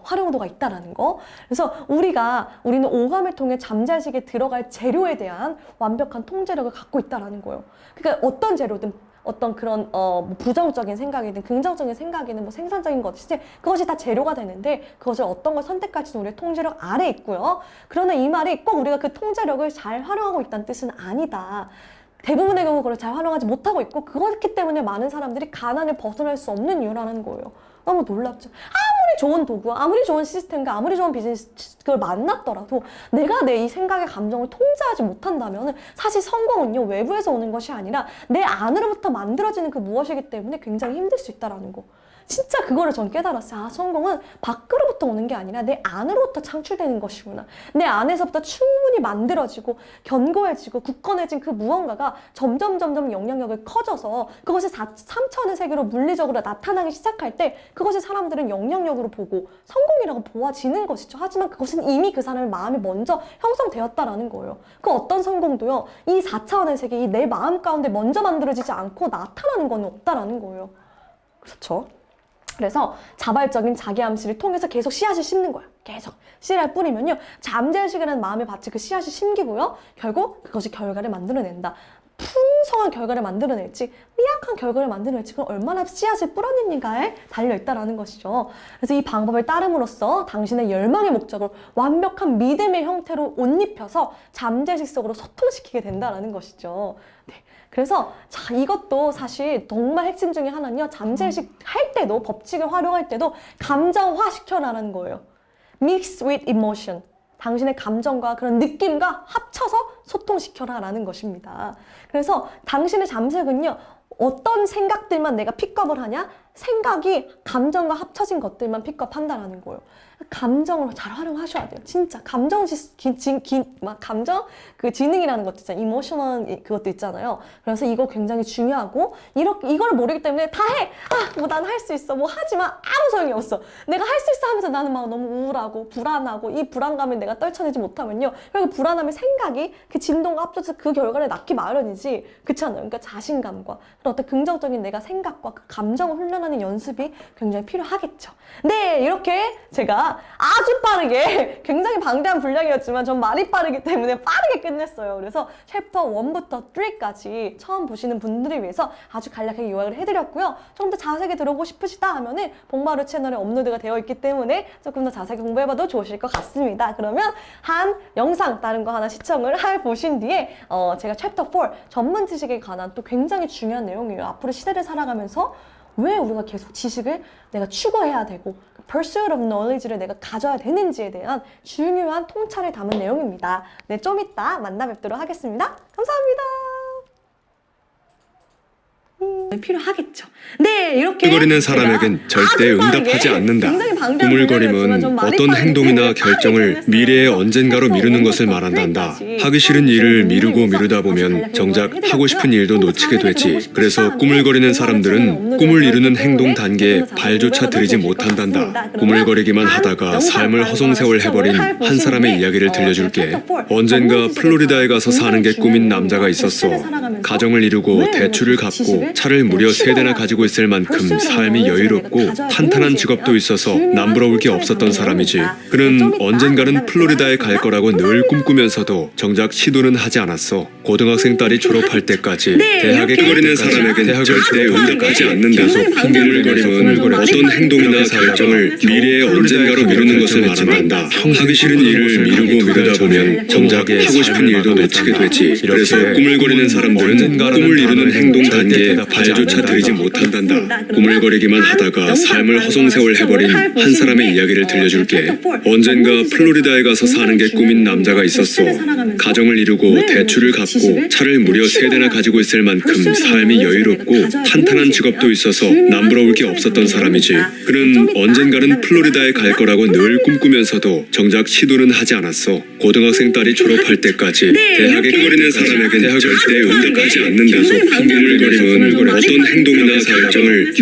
A: 활용도가 있다라는 거. 그래서 우리는 오감을 통해 잠재의식에 들어갈 재료에 대한 완벽한 통제력을 갖고 있다라는 거예요. 그러니까 어떤 재료든 어떤 그런 뭐 부정적인 생각이든 긍정적인 생각이든 뭐 생산적인 것이지 그것이 다 재료가 되는데 그것을 어떤 걸 선택할지는 우리의 통제력 아래에 있고요. 그러나 이 말이 꼭 우리가 그 통제력을 잘 활용하고 있다는 뜻은 아니다. 대부분의 경우 그걸 잘 활용하지 못하고 있고 그렇기 때문에 많은 사람들이 가난을 벗어날 수 없는 이유라는 거예요. 너무 놀랍죠. 아무리 좋은 도구와 아무리 좋은 시스템과 아무리 좋은 비즈니스 그걸 만났더라도 내가 내 이 생각의 감정을 통제하지 못한다면 사실 성공은요 외부에서 오는 것이 아니라 내 안으로부터 만들어지는 그 무엇이기 때문에 굉장히 힘들 수 있다는 거. 진짜 그거를 전 깨달았어요. 성공은 밖으로부터 오는 게 아니라 내 안으로부터 창출되는 것이구나. 내 안에서부터 충분히 만들어지고 견고해지고 굳건해진 그 무언가가 점점 영향력을 커져서 그것이 3차원의 세계로 물리적으로 나타나기 시작할 때 그것이 사람들은 영향력으로 보고 성공이라고 보아지는 것이죠. 하지만 그것은 이미 그 사람의 마음이 먼저 형성되었다라는 거예요. 그 어떤 성공도요. 이 4차원의 세계, 이 내 마음 가운데 먼저 만들어지지 않고 나타나는 건 없다라는 거예요. 그렇죠? 그래서 자발적인 자기 암시를 통해서 계속 씨앗을 심는 거예요. 계속 씨를 뿌리면요. 잠재의식이라는 마음의 밭에 그 씨앗이 심기고요. 결국 그것이 결과를 만들어낸다. 풍성한 결과를 만들어낼지 미약한 결과를 만들어낼지 그건 얼마나 씨앗을 뿌렸는가에 달려있다라는 것이죠. 그래서 이 방법을 따름으로써 당신의 열망의 목적을 완벽한 믿음의 형태로 옷 입혀서 잠재의식 속으로 소통시키게 된다라는 것이죠. 네. 그래서 자, 이것도 사실 정말 핵심 중에 하나는요. 잠재의식 할 때도 법칙을 활용할 때도 감정화 시켜라는 거예요. Mix with emotion. 당신의 감정과 그런 느낌과 합쳐서 소통시켜라 라는 것입니다. 그래서 당신의 잠색은요. 어떤 생각들만 내가 픽업을 하냐? 생각이 감정과 합쳐진 것들만 픽업한다라는 거예요. 감정을 잘 활용하셔야 돼요. 진짜 감정 감정 그 지능이라는 것도 있잖아요. 이모셔널 그것도 있잖아요. 그래서 이거 굉장히 중요하고 이걸 모르기 때문에 다 해. 뭐 난 할 수 있어. 뭐 하지만 아무 소용이 없어. 내가 할 수 있어 하면서 나는 막 너무 우울하고 불안하고 이 불안감을 내가 떨쳐내지 못하면요. 결국 불안함의 생각이 그 진동과 합쳐서 그 결과를 낳기 마련이지. 그렇잖아요. 그러니까 자신감과 그런 어떤 긍정적인 내가 생각과 그 감정을 훈련하는 연습이 굉장히 필요하겠죠. 네, 이렇게 제가 아주 빠르게 굉장히 방대한 분량이었지만 전 말이 빠르기 때문에 빠르게 끝냈어요. 그래서 챕터 1부터 3까지 처음 보시는 분들을 위해서 아주 간략하게 요약을 해드렸고요. 조금 더 자세하게 들어보고 싶으시다 하면은 복마루 채널에 업로드가 되어 있기 때문에 조금 더 자세하게 공부해봐도 좋으실 것 같습니다. 그러면 한 영상 다른 거 하나 시청을 보신 뒤에 제가 챕터 4 전문 지식에 관한 또 굉장히 중요한 내용이에요. 앞으로 시대를 살아가면서 왜 우리가 계속 지식을 내가 추구해야 되고 pursuit of knowledge를 내가 가져야 되는지에 대한 중요한 통찰을 담은 내용입니다. 네, 좀 이따 만나 뵙도록 하겠습니다. 감사합니다. 필요하겠죠. 네, 이렇게
B: 꾸물거리는 사람에겐 절대 응답하지 않는다. 꾸물거림은 어떤 행동이나 결정을 미래의 언젠가로 미루는 것을 말한단다. 하기 싫은 일을 미루고 미루다 보면 정작 하고 싶은 일도 놓치게 되지. 그래서 꾸물거리는 사람들은 꿈을 이루는 행동 단계에 발조차 들이지 못한단다. 꾸물거리기만 하다가 삶을 허송세월해버린 한 사람의 이야기를 들려줄게. 언젠가 플로리다에 가서 사는 게 꿈인 남자가 있었어. 가정을 이루고 대출을 갚고 차를 무려 3대나 가지고 있을 만큼 삶이 여유롭고 탄탄한 직업도 있어서 남부러울 게 없었던 사람이지. 그는 언젠가는 플로리다에 갈 거라고 늘 꿈꾸면서도 정작 시도는 하지 않았어. 고등학생 딸이 졸업할 때까지 대학에 가버리는 사람에겐 절대 응답하지 않는다. 계속 핑계를 거리면 어떤 행동이나 결정을 미래의 언젠가로 미루는 것을 말한단다. 하기 싫은 일을 미루고 미루다 보면 정작 하고 싶은 일도 놓치게 되지. 그래서 꿈을 거리는 사람들은 꿈을 이루는 행동 단계에 발조차 들이지 못한단다. 꾸물거리기만 하다가 삶을 허송세월해버린 한 사람의 이야기를 들려줄게. 언젠가 플로리다에 가서 사는 게 꿈인 남자가 있었어. 가정을 이루고 대출을 갚고 차를 무려 3대나 가지고 있을 만큼 삶이 여유롭고 탄탄한 직업도 있어서 남부러울 게 없었던 사람이지. 그는 언젠가는 플로리다에 갈 거라고 늘 꿈꾸면서도 정작 시도는 하지 않았어. 고등학생 딸이 졸업할 때까지 대학에 가버리는 사람에겐 절대 응답하지 않는다. 계속 핑계를 거리면 어떤 행동이나 결정을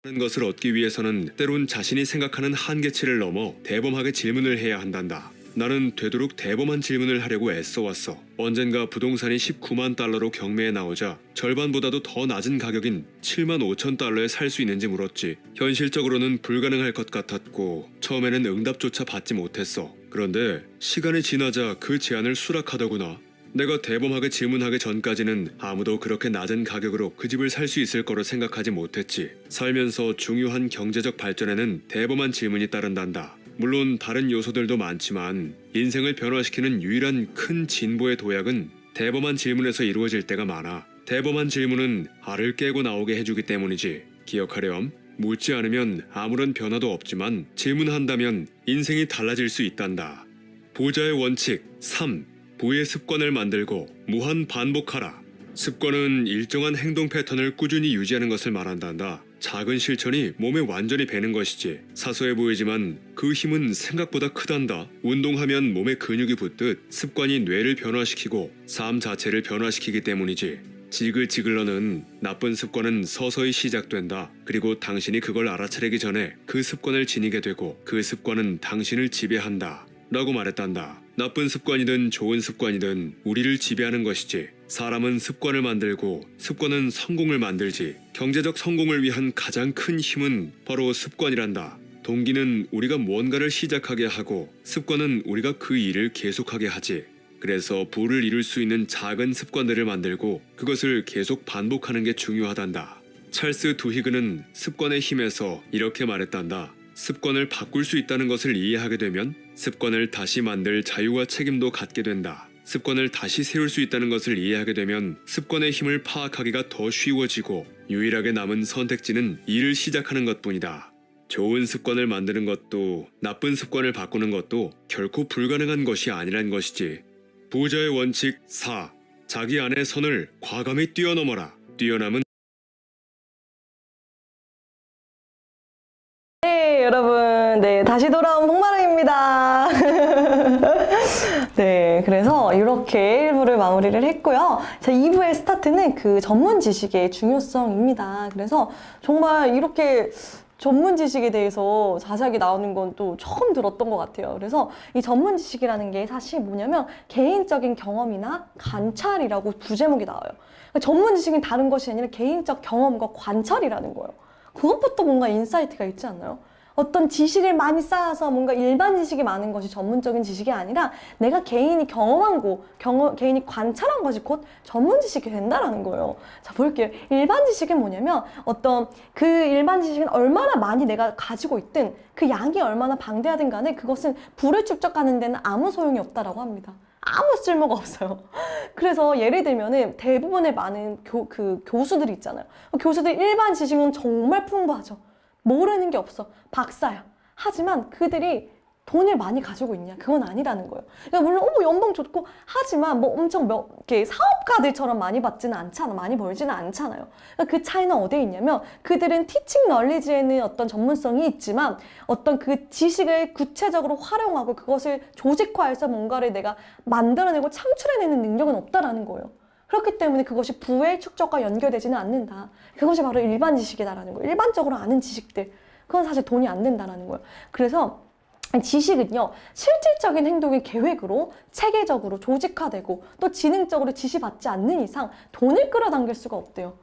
B: 하는 것을 얻기 위해서는 때론 자신이 생각하는 한계치를 넘어 대범하게 질문을 해야 한단다. 나는 되도록 대범한 질문을 하려고 애써왔어. 언젠가 부동산이 19만 달러로 경매에 나오자 절반보다도 더 낮은 가격인 7만 5천 달러에 살 수 있는지 물었지. 현실적으로는 불가능할 것 같았고 처음에는 응답조차 받지 못했어. 그런데 시간이 지나자 그 제안을 수락하더구나. 내가 대범하게 질문하기 전까지는 아무도 그렇게 낮은 가격으로 그 집을 살 수 있을 거로 생각하지 못했지. 살면서 중요한 경제적 발전에는 대범한 질문이 따른단다. 물론 다른 요소들도 많지만 인생을 변화시키는 유일한 큰 진보의 도약은 대범한 질문에서 이루어질 때가 많아. 대범한 질문은 알을 깨고 나오게 해주기 때문이지. 기억하렴. 묻지 않으면 아무런 변화도 없지만 질문한다면 인생이 달라질 수 있단다. 보자의 원칙 3. 부의 습관을 만들고 무한 반복하라. 습관은 일정한 행동 패턴을 꾸준히 유지하는 것을 말한단다. 작은 실천이 몸에 완전히 배는 것이지. 사소해 보이지만 그 힘은 생각보다 크단다. 운동하면 몸에 근육이 붙듯 습관이 뇌를 변화시키고 삶 자체를 변화시키기 때문이지. 지글지글러는 나쁜 습관은 서서히 시작된다. 그리고 당신이 그걸 알아차리기 전에 그 습관을 지니게 되고 그 습관은 당신을 지배한다. 라고 말했단다. 나쁜 습관이든 좋은 습관이든 우리를 지배하는 것이지. 사람은 습관을 만들고 습관은 성공을 만들지. 경제적 성공을 위한 가장 큰 힘은 바로 습관이란다. 동기는 우리가 무언가를 시작하게 하고 습관은 우리가 그 일을 계속하게 하지. 그래서 부를 이룰 수 있는 작은 습관들을 만들고 그것을 계속 반복하는 게 중요하단다. 찰스 두히그는 습관의 힘에서 이렇게 말했단다. 습관을 바꿀 수 있다는 것을 이해하게 되면 습관을 다시 만들 자유와 책임도 갖게 된다. 습관을 다시 세울 수 있다는 것을 이해하게 되면 습관의 힘을 파악하기가 더 쉬워지고 유일하게 남은 선택지는 일을 시작하는 것뿐이다. 좋은 습관을 만드는 것도 나쁜 습관을 바꾸는 것도 결코 불가능한 것이 아니란 것이지. 부자의 원칙 4. 자기 안의 선을 과감히 뛰어넘어라. 뛰어남은
A: 네, 여러분. 네, 다시 돌아온 복마랑입니다. 네, 그래서 이렇게 1부를 마무리를 했고요. 자, 2부의 스타트는 그 전문 지식의 중요성입니다. 그래서 정말 이렇게 전문 지식에 대해서 자세하게 나오는 건 또 처음 들었던 것 같아요. 그래서 이 전문 지식이라는 게 사실 뭐냐면 개인적인 경험이나 관찰이라고 부제목이 나와요. 그러니까 전문 지식은 다른 것이 아니라 개인적 경험과 관찰이라는 거예요. 그것부터 뭔가 인사이트가 있지 않나요? 어떤 지식을 많이 쌓아서 뭔가 일반 지식이 많은 것이 전문적인 지식이 아니라 내가 개인이 경험한 거, 개인이 관찰한 것이 곧 전문 지식이 된다라는 거예요. 자, 볼게요. 일반 지식은 뭐냐면 어떤 그 일반 지식은 얼마나 많이 내가 가지고 있든 그 양이 얼마나 방대하든 간에 그것은 부를 축적하는 데는 아무 소용이 없다라고 합니다. 아무 쓸모가 없어요. 그래서 예를 들면은 대부분의 많은 교수들이 있잖아요. 교수들 일반 지식은 정말 풍부하죠. 모르는 게 없어. 박사야. 하지만 그들이 돈을 많이 가지고 있냐? 그건 아니라는 거예요. 그러니까 물론 연봉 좋고 하지만 뭐 엄청 이렇게 사업가들처럼 많이 받지는 않잖아. 많이 벌지는 않잖아요. 그러니까 그 차이는 어디에 있냐면 그들은 티칭 널리지에는 어떤 전문성이 있지만 어떤 그 지식을 구체적으로 활용하고 그것을 조직화해서 뭔가를 내가 만들어내고 창출해내는 능력은 없다라는 거예요. 그렇기 때문에 그것이 부의 축적과 연결되지는 않는다. 그것이 바로 일반 지식이다라는 거예요. 일반적으로 아는 지식들. 그건 사실 돈이 안 된다라는 거예요. 그래서 지식은요, 실질적인 행동의 계획으로 체계적으로 조직화되고 또 지능적으로 지시받지 않는 이상 돈을 끌어당길 수가 없대요.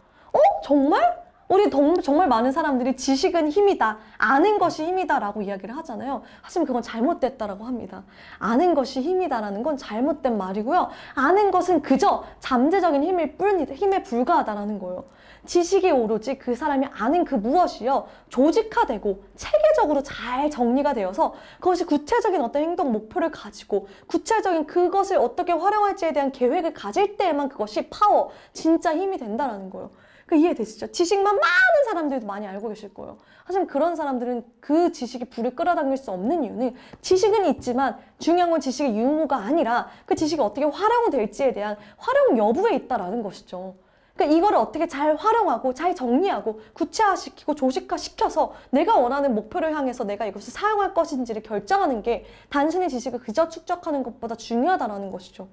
A: 정말? 우리 정말 많은 사람들이 지식은 힘이다, 아는 것이 힘이다 라고 이야기를 하잖아요. 하지만 그건 잘못됐다라고 합니다. 아는 것이 힘이다라는 건 잘못된 말이고요. 아는 것은 그저 잠재적인 힘에 불과하다라는 거예요. 지식이 오로지 그 사람이 아는 그 무엇이요, 조직화되고 체계적으로 잘 정리가 되어서 그것이 구체적인 어떤 행동 목표를 가지고 구체적인 그것을 어떻게 활용할지에 대한 계획을 가질 때에만 그것이 파워, 진짜 힘이 된다라는 거예요. 이해되시죠? 지식만 많은 사람들도 많이 알고 계실 거예요. 하지만 그런 사람들은 그 지식이 부를 끌어당길 수 없는 이유는 지식은 있지만 중요한 건 지식의 유무가 아니라 그 지식이 어떻게 활용될지에 대한 활용 여부에 있다라는 것이죠. 그러니까 이거를 어떻게 잘 활용하고 잘 정리하고 구체화시키고 조직화시켜서 내가 원하는 목표를 향해서 내가 이것을 사용할 것인지를 결정하는 게 단순히 지식을 그저 축적하는 것보다 중요하다라는 것이죠.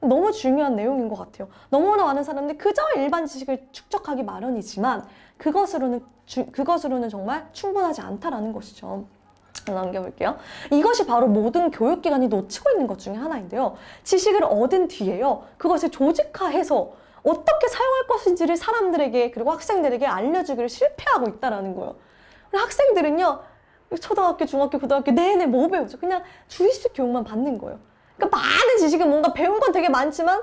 A: 너무 중요한 내용인 것 같아요. 너무나 많은 사람들이 그저 일반 지식을 축적하기 마련이지만 그것으로는 정말 충분하지 않다라는 것이죠. 넘겨볼게요. 이것이 바로 모든 교육기관이 놓치고 있는 것 중에 하나인데요. 지식을 얻은 뒤에요, 그것을 조직화해서 어떻게 사용할 것인지를 사람들에게 그리고 학생들에게 알려주기를 실패하고 있다는 거예요. 학생들은요, 초등학교, 중학교, 고등학교 내내 뭐 배우죠? 그냥 주입식 교육만 받는 거예요. 그러니까 많은 지식은 뭔가 배운 건 되게 많지만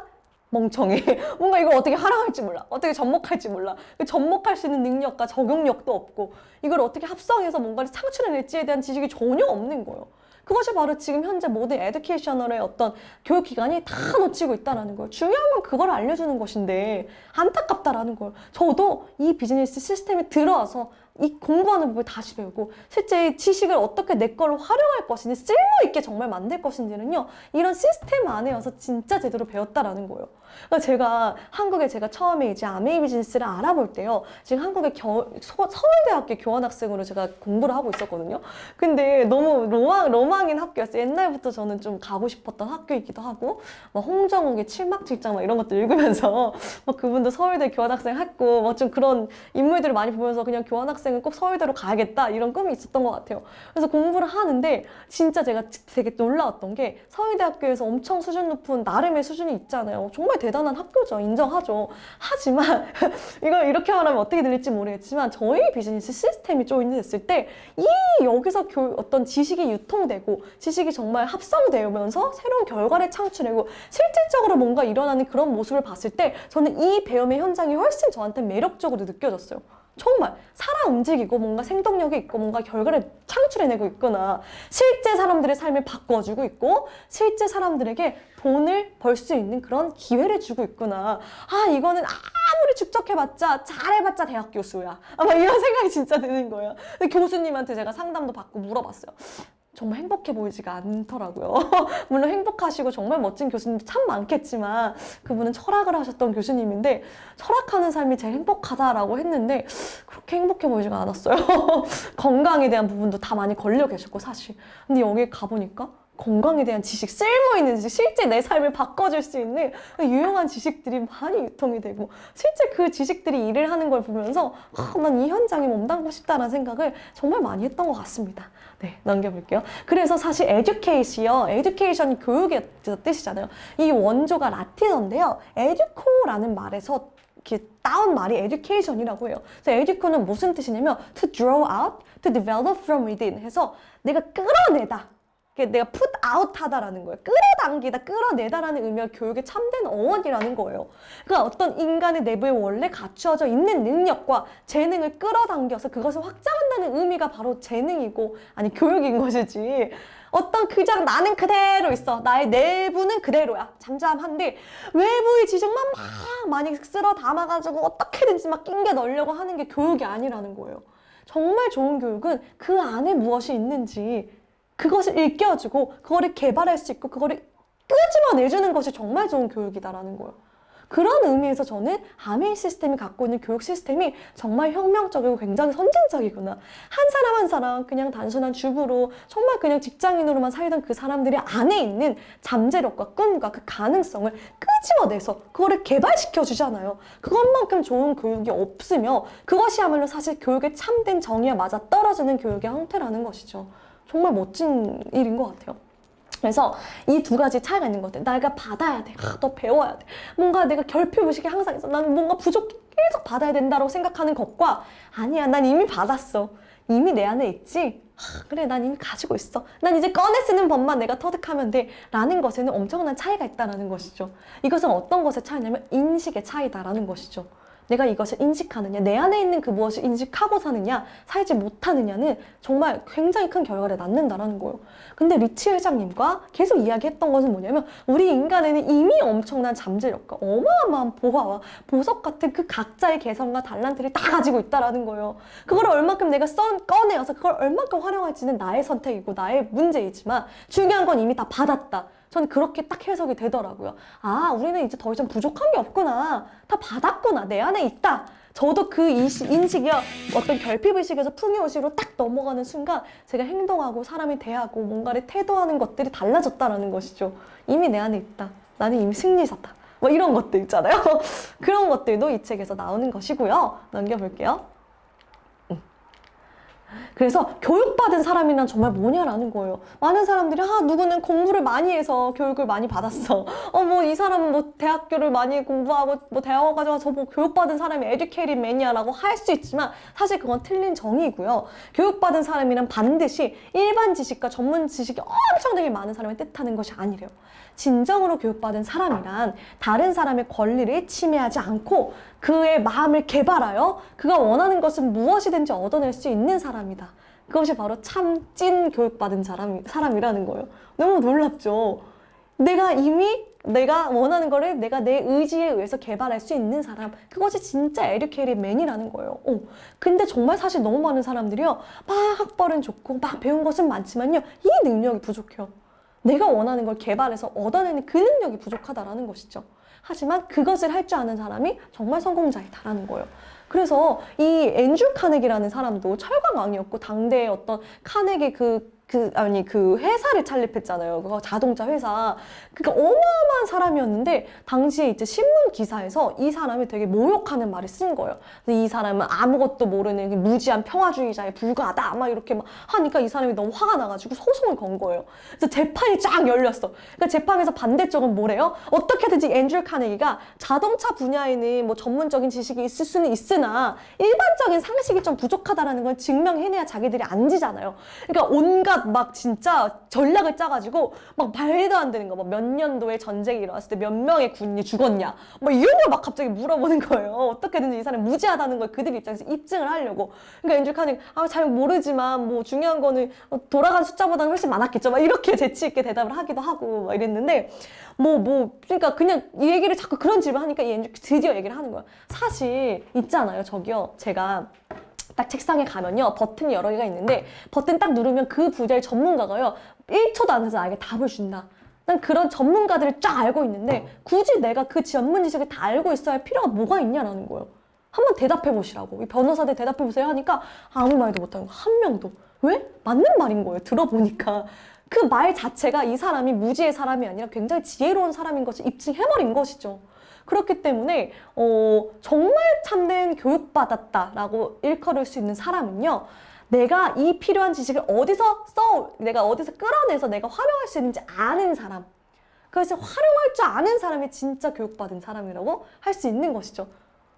A: 멍청해. 뭔가 이걸 어떻게 활용할지 몰라. 어떻게 접목할지 몰라. 접목할 수 있는 능력과 적용력도 없고 이걸 어떻게 합성해서 뭔가를 창출해낼지에 대한 지식이 전혀 없는 거예요. 그것이 바로 지금 현재 모든 에듀케이셔널의 어떤 교육기관이 다 놓치고 있다는 거예요. 중요한 건 그걸 알려주는 것인데 안타깝다라는 거예요. 저도 이 비즈니스 시스템에 들어와서 이 공부하는 법을 다시 배우고 실제 지식을 어떻게 내 걸로 활용할 것인지 쓸모있게 정말 만들 것인지는요, 이런 시스템 안에서 진짜 제대로 배웠다라는 거예요. 그러니까 한국에 제가 처음에 이제 아메이 비즈니스를 알아볼 때요, 지금 한국의 서울대학교 교환학생으로 제가 공부를 하고 있었거든요. 근데 너무 로망인 학교였어요. 옛날부터 저는 좀 가고 싶었던 학교이기도 하고, 막 홍정욱의 칠막칠장 막 이런 것도 읽으면서 막 그분도 서울대 교환학생 했고 막 좀 그런 인물들을 많이 보면서 그냥 교환학생은 꼭 서울대로 가야겠다 이런 꿈이 있었던 것 같아요. 그래서 공부를 하는데 진짜 제가 되게 놀라웠던 게 서울대학교에서 엄청 수준 높은 나름의 수준이 있잖아요. 정말 정말 대단한 학교죠. 인정하죠. 하지만 이걸 이렇게 말하면 어떻게 들릴지 모르겠지만 저희 비즈니스 시스템이 조인됐을 때 이 여기서 어떤 지식이 유통되고 지식이 정말 합성되면서 새로운 결과를 창출하고 실질적으로 뭔가 일어나는 그런 모습을 봤을 때 저는 이 배움의 현장이 훨씬 저한테 매력적으로 느껴졌어요. 정말 살아 움직이고 뭔가 생동력이 있고 뭔가 결과를 창출해내고 있구나. 실제 사람들의 삶을 바꿔주고 있고 실제 사람들에게 돈을 벌 수 있는 그런 기회를 주고 있구나. 아, 이거는 아무리 축적해봤자 잘해봤자 대학 교수야. 아마 이런 생각이 진짜 드는 거예요. 근데 교수님한테 제가 상담도 받고 물어봤어요. 정말 행복해 보이지가 않더라고요. 물론 행복하시고 정말 멋진 교수님 참 많겠지만 그분은 철학을 하셨던 교수님인데 철학하는 삶이 제일 행복하다라고 했는데 그렇게 행복해 보이지가 않았어요. 건강에 대한 부분도 다 많이 걸려 계셨고 사실. 근데 여기 가보니까 건강에 대한 지식, 쓸모있는 지식, 실제 내 삶을 바꿔줄 수 있는 유용한 지식들이 많이 유통이 되고 실제 그 지식들이 일을 하는 걸 보면서 난 이 현장에 몸담고 싶다라는 생각을 정말 많이 했던 것 같습니다. 네, 넘겨볼게요. 그래서 사실 education이요. education이 교육의 뜻이잖아요. 이 원조가 라틴어인데요. educo라는 말에서 이렇게 따온 말이 education이라고 해요. 그래서 educo는 무슨 뜻이냐면 to draw out, to develop from within 해서 내가 끌어내다. 내가 put out 하다라는 거예요. 끌어당기다, 끌어내다라는 의미가 교육의 참된 어원이라는 거예요. 그러니까 어떤 인간의 내부에 원래 갖추어져 있는 능력과 재능을 끌어당겨서 그것을 확장한다는 의미가 바로 재능이고, 아니 교육인 것이지. 어떤 그냥 나는 그대로 있어. 나의 내부는 그대로야. 잠잠한데 외부의 지식만 막 많이 쓸어 담아가지고 어떻게든지 막 낑겨 넣으려고 하는 게 교육이 아니라는 거예요. 정말 좋은 교육은 그 안에 무엇이 있는지 그것을 일깨워주고 그거를 개발할 수 있고 그거를 끄집어내주는 것이 정말 좋은 교육이다라는 거예요. 그런 의미에서 저는 아메이 시스템이 갖고 있는 교육 시스템이 정말 혁명적이고 굉장히 선진적이구나. 한 사람 한 사람 그냥 단순한 주부로 정말 그냥 직장인으로만 살던 그 사람들이 안에 있는 잠재력과 꿈과 그 가능성을 끄집어내서 그거를 개발시켜 주잖아요. 그것만큼 좋은 교육이 없으며 그것이야말로 사실 교육의 참된 정의와 맞아 떨어지는 교육의 형태라는 것이죠. 정말 멋진 일인 것 같아요. 그래서 이 두 가지 차이가 있는 것 같아요. 내가 받아야 돼. 더 배워야 돼. 뭔가 내가 결핍의식이 항상 있어. 난 뭔가 부족해. 계속 받아야 된다고 생각하는 것과 아니야, 난 이미 받았어. 이미 내 안에 있지. 그래, 난 이미 가지고 있어. 난 이제 꺼내 쓰는 법만 내가 터득하면 돼. 라는 것에는 엄청난 차이가 있다는 것이죠. 이것은 어떤 것의 차이냐면 인식의 차이다라는 것이죠. 내가 이것을 인식하느냐, 내 안에 있는 그 무엇을 인식하고 사느냐, 살지 못하느냐는 정말 굉장히 큰 결과를 낳는다라는 거예요. 근데 리치 회장님과 계속 이야기했던 것은 뭐냐면 우리 인간에는 이미 엄청난 잠재력과 어마어마한 보화와 보석 같은 그 각자의 개성과 달란트를 다 가지고 있다라는 거예요. 그걸 얼마큼 내가 꺼내어서 그걸 얼마큼 활용할지는 나의 선택이고 나의 문제이지만 중요한 건 이미 다 받았다. 저는 그렇게 딱 해석이 되더라고요. 아, 우리는 이제 더 이상 부족한 게 없구나. 다 받았구나. 내 안에 있다. 저도 그 인식이요. 어떤 결핍의식에서 풍요의식으로 딱 넘어가는 순간 제가 행동하고 사람이 대하고 뭔가를 태도하는 것들이 달라졌다라는 것이죠. 이미 내 안에 있다. 나는 이미 승리자다. 뭐 이런 것들 있잖아요. 그런 것들도 이 책에서 나오는 것이고요. 넘겨볼게요. 그래서 교육받은 사람이란 정말 뭐냐라는 거예요. 많은 사람들이 누구는 공부를 많이 해서 교육을 많이 받았어. 뭐 이 사람은 뭐 대학교를 많이 공부하고 뭐 대학원 가서 뭐 교육받은 사람이 에듀케이티드 매니아라고 할 수 있지만 사실 그건 틀린 정의고요. 교육받은 사람이란 반드시 일반 지식과 전문 지식이 엄청나게 많은 사람을 뜻하는 것이 아니래요. 진정으로 교육받은 사람이란 다른 사람의 권리를 침해하지 않고 그의 마음을 개발하여 그가 원하는 것은 무엇이든지 얻어낼 수 있는 사람이다. 그것이 바로 참 찐 교육받은 사람이라는 거예요. 너무 놀랍죠? 내가 원하는 거를 내가 내 의지에 의해서 개발할 수 있는 사람, 그것이 진짜 에듀케이티드 맨이라는 거예요. 근데 정말 사실 너무 많은 사람들이요, 막 학벌은 좋고 막 배운 것은 많지만요, 이 능력이 부족해요. 내가 원하는 걸 개발해서 얻어내는 그 능력이 부족하다라는 것이죠. 하지만 그것을 할 줄 아는 사람이 정말 성공자이다라는 거예요. 그래서 이 앤드류 카네기라는 사람도 철강왕이었고 당대의 어떤 카네기 그 그 회사를 창립했잖아요. 그거 자동차 회사. 그러니까 어마어마한 사람이었는데 당시에 이제 신문 기사에서 이 사람이 되게 모욕하는 말을 쓴 거예요. 근데 이 사람은 아무것도 모르는 무지한 평화주의자에 불과하다 막 이렇게 막 하니까 이 사람이 너무 화가 나가지고 소송을 건 거예요. 그래서 재판이 쫙 열렸어. 그러니까 재판에서 반대쪽은 뭐래요? 어떻게든지 앤드류 카네기가 자동차 분야에는 뭐 전문적인 지식이 있을 수는 있으나 일반적인 상식이 좀 부족하다라는 걸 증명해내야 자기들이 앉으잖아요. 그러니까 온갖 막 진짜 전략을 짜가지고 막 말도 안 되는 거, 막 몇 년도에 전쟁이 일어났을 때 몇 명의 군인이 죽었냐, 뭐 이런 걸 막 갑자기 물어보는 거예요. 어떻게든지 이 사람이 무지하다는 걸 그들 입장에서 입증을 하려고. 그러니까 앤드류 카네기 잘 모르지만 뭐 중요한 거는 돌아간 숫자보다는 훨씬 많았겠죠. 막 이렇게 재치 있게 대답을 하기도 하고 막 이랬는데 그러니까 그냥 이 얘기를 자꾸 그런 질문을 하니까 이 앤드류 드디어 얘기를 하는 거야. 사실 있잖아요, 저기요, 제가 딱 책상에 가면요 버튼이 여러 개가 있는데 버튼 딱 누르면 그 분야의 전문가가요 1초도 안 돼서 나에게 답을 준다. 난 그런 전문가들을 쫙 알고 있는데 굳이 내가 그 전문 지식을 다 알고 있어야 할 필요가 뭐가 있냐라는 거예요. 한번 대답해 보시라고. 이 변호사들 대답해 보세요 하니까 아무 말도 못하는 거, 한 명도. 왜? 맞는 말인 거예요. 들어보니까 그 말 자체가 이 사람이 무지의 사람이 아니라 굉장히 지혜로운 사람인 것을 입증해버린 것이죠. 그렇기 때문에 정말 참된 교육받았다라고 일컬을 수 있는 사람은요, 내가 이 필요한 지식을 내가 어디서 끌어내서 내가 활용할 수 있는지 아는 사람, 그래서 활용할 줄 아는 사람이 진짜 교육받은 사람이라고 할 수 있는 것이죠.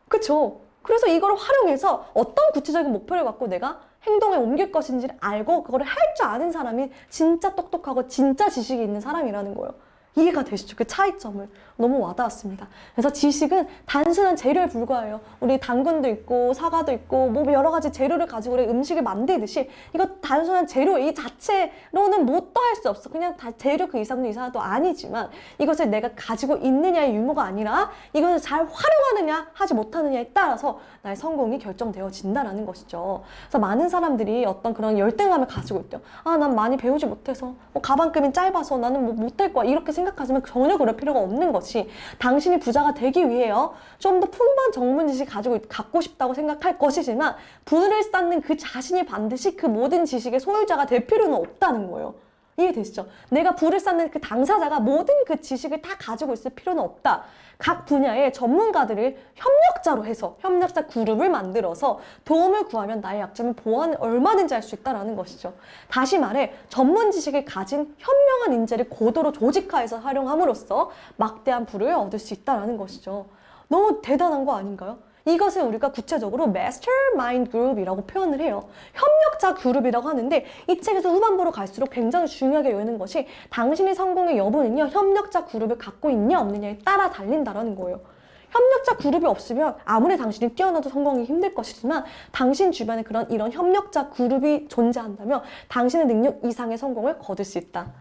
A: 그쵸? 그래서 이걸 활용해서 어떤 구체적인 목표를 갖고 내가 행동에 옮길 것인지를 알고 그거를 할 줄 아는 사람이 진짜 똑똑하고 진짜 지식이 있는 사람이라는 거예요. 이해가 되시죠? 그 차이점을. 너무 와닿았습니다. 그래서 지식은 단순한 재료에 불과해요. 우리 당근도 있고 사과도 있고 뭐 여러 가지 재료를 가지고 우리 음식을 만들듯이 이거 단순한 재료 이 자체로는 뭣도 할 수 없어. 그냥 다 재료 그 이상도 이상도 아니지만 이것을 내가 가지고 있느냐의 유무가 아니라 이것을 잘 활용하느냐 하지 못하느냐에 따라서 나의 성공이 결정되어진다라는 것이죠. 그래서 많은 사람들이 어떤 그런 열등감을 가지고 있대요. 난 많이 배우지 못해서 가방끈이 짧아서 나는 뭐 못할 거야 이렇게 생각하지만 전혀 그럴 필요가 없는 것이, 당신이 부자가 되기 위해요 좀 더 풍부한 전문 지식을 갖고 싶다고 생각할 것이지만 부를 쌓는 그 자신이 반드시 그 모든 지식의 소유자가 될 필요는 없다는 거예요. 이해되시죠? 내가 부를 쌓는 그 당사자가 모든 그 지식을 다 가지고 있을 필요는 없다. 각 분야의 전문가들을 협력자로 해서 협력자 그룹을 만들어서 도움을 구하면 나의 약점을 보완 얼마든지 할 수 있다는 것이죠. 다시 말해 전문 지식을 가진 현명한 인재를 고도로 조직화해서 활용함으로써 막대한 부를 얻을 수 있다는 것이죠. 너무 대단한 거 아닌가요? 이것을 우리가 구체적으로 Mastermind Group이라고 표현을 해요. 협력자 그룹이라고 하는데 이 책에서 후반부로 갈수록 굉장히 중요하게 여는 것이 당신의 성공의 여부는요 협력자 그룹을 갖고 있냐 없느냐에 따라 달린다라는 거예요. 협력자 그룹이 없으면 아무리 당신이 뛰어나도 성공하기 힘들 것이지만 당신 주변에 이런 협력자 그룹이 존재한다면 당신의 능력 이상의 성공을 거둘 수 있다.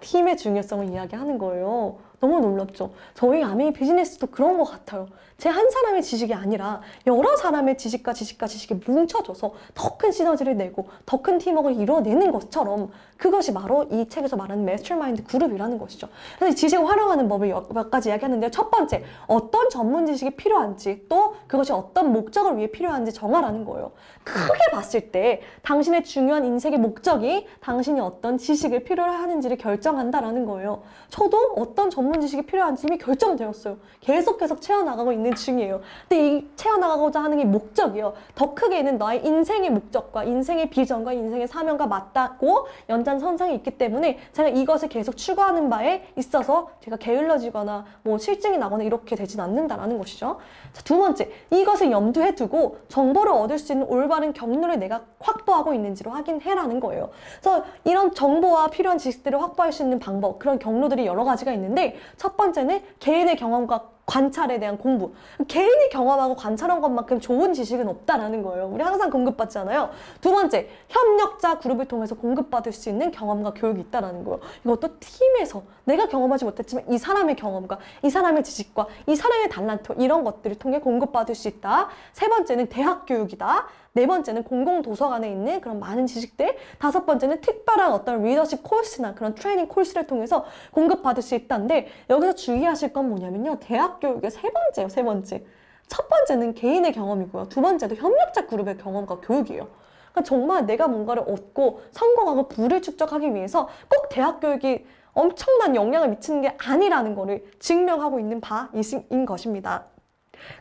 A: 팀의 중요성을 이야기하는 거예요. 너무 놀랍죠? 저희 아메이 비즈니스도 그런 것 같아요. 제 한 사람의 지식이 아니라 여러 사람의 지식과 지식이 뭉쳐져서 더 큰 시너지를 내고 더 큰 팀워크를 이뤄내는 것처럼 그것이 바로 이 책에서 말하는 매스터마인드 그룹이라는 것이죠. 그래서 이 지식을 활용하는 법을 몇 가지 이야기하는데요. 첫 번째, 어떤 전문 지식이 필요한지 또 그것이 어떤 목적을 위해 필요한지 정하라는 거예요. 크게 봤을 때 당신의 중요한 인생의 목적이 당신이 어떤 지식을 필요로 하는지를 결정한다라는 거예요. 저도 어떤 전문 지식이 필요한지 이미 결정되었어요. 계속 채워나가고 있는 중이에요. 근데 이 채워나가고자 하는 게 목적이에요. 더 크게는 너의 인생의 목적과 인생의 비전과 인생의 사명과 맞닿고 연장선상에 있기 때문에 제가 이것을 계속 추구하는 바에 있어서 제가 게을러지거나 뭐 실증이 나거나 이렇게 되진 않는다라는 것이죠. 자, 두 번째, 이것을 염두에 두고 정보를 얻을 수 있는 올바른 경로를 내가 확보하고 있는지를 확인해라는 거예요. 그래서 이런 정보와 필요한 지식들을 확보할 수 있는 방법, 그런 경로들이 여러 가지가 있는데 첫 번째는 개인의 경험과 관찰에 대한 공부. 개인이 경험하고 관찰한 것만큼 좋은 지식은 없다라는 거예요. 우리 항상 공급받잖아요. 두 번째, 협력자 그룹을 통해서 공급받을 수 있는 경험과 교육이 있다라는 거예요. 이것도 팀에서 내가 경험하지 못했지만 이 사람의 경험과 이 사람의 지식과 이 사람의 달란트 이런 것들을 통해 공급받을 수 있다. 세 번째는 대학 교육이다. 네 번째는 공공도서관에 있는 그런 많은 지식들. 다섯 번째는 특별한 어떤 리더십 코र्스나 그런 트레이닝 코र्스를 통해서 공급받을 수 있다는데 여기서 주의하실 건 뭐냐면요. 대학 교육의 세 번째. 첫 번째는 개인의 경험이고요. 두 번째도 협력자 그룹의 경험과 교육이에요. 그러니까 정말 내가 뭔가를 얻고 성공하고 부를 축적하기 위해서 꼭 대학 교육이 엄청난 영향을 미치는 게 아니라는 거를 증명하고 있는 바인 것입니다.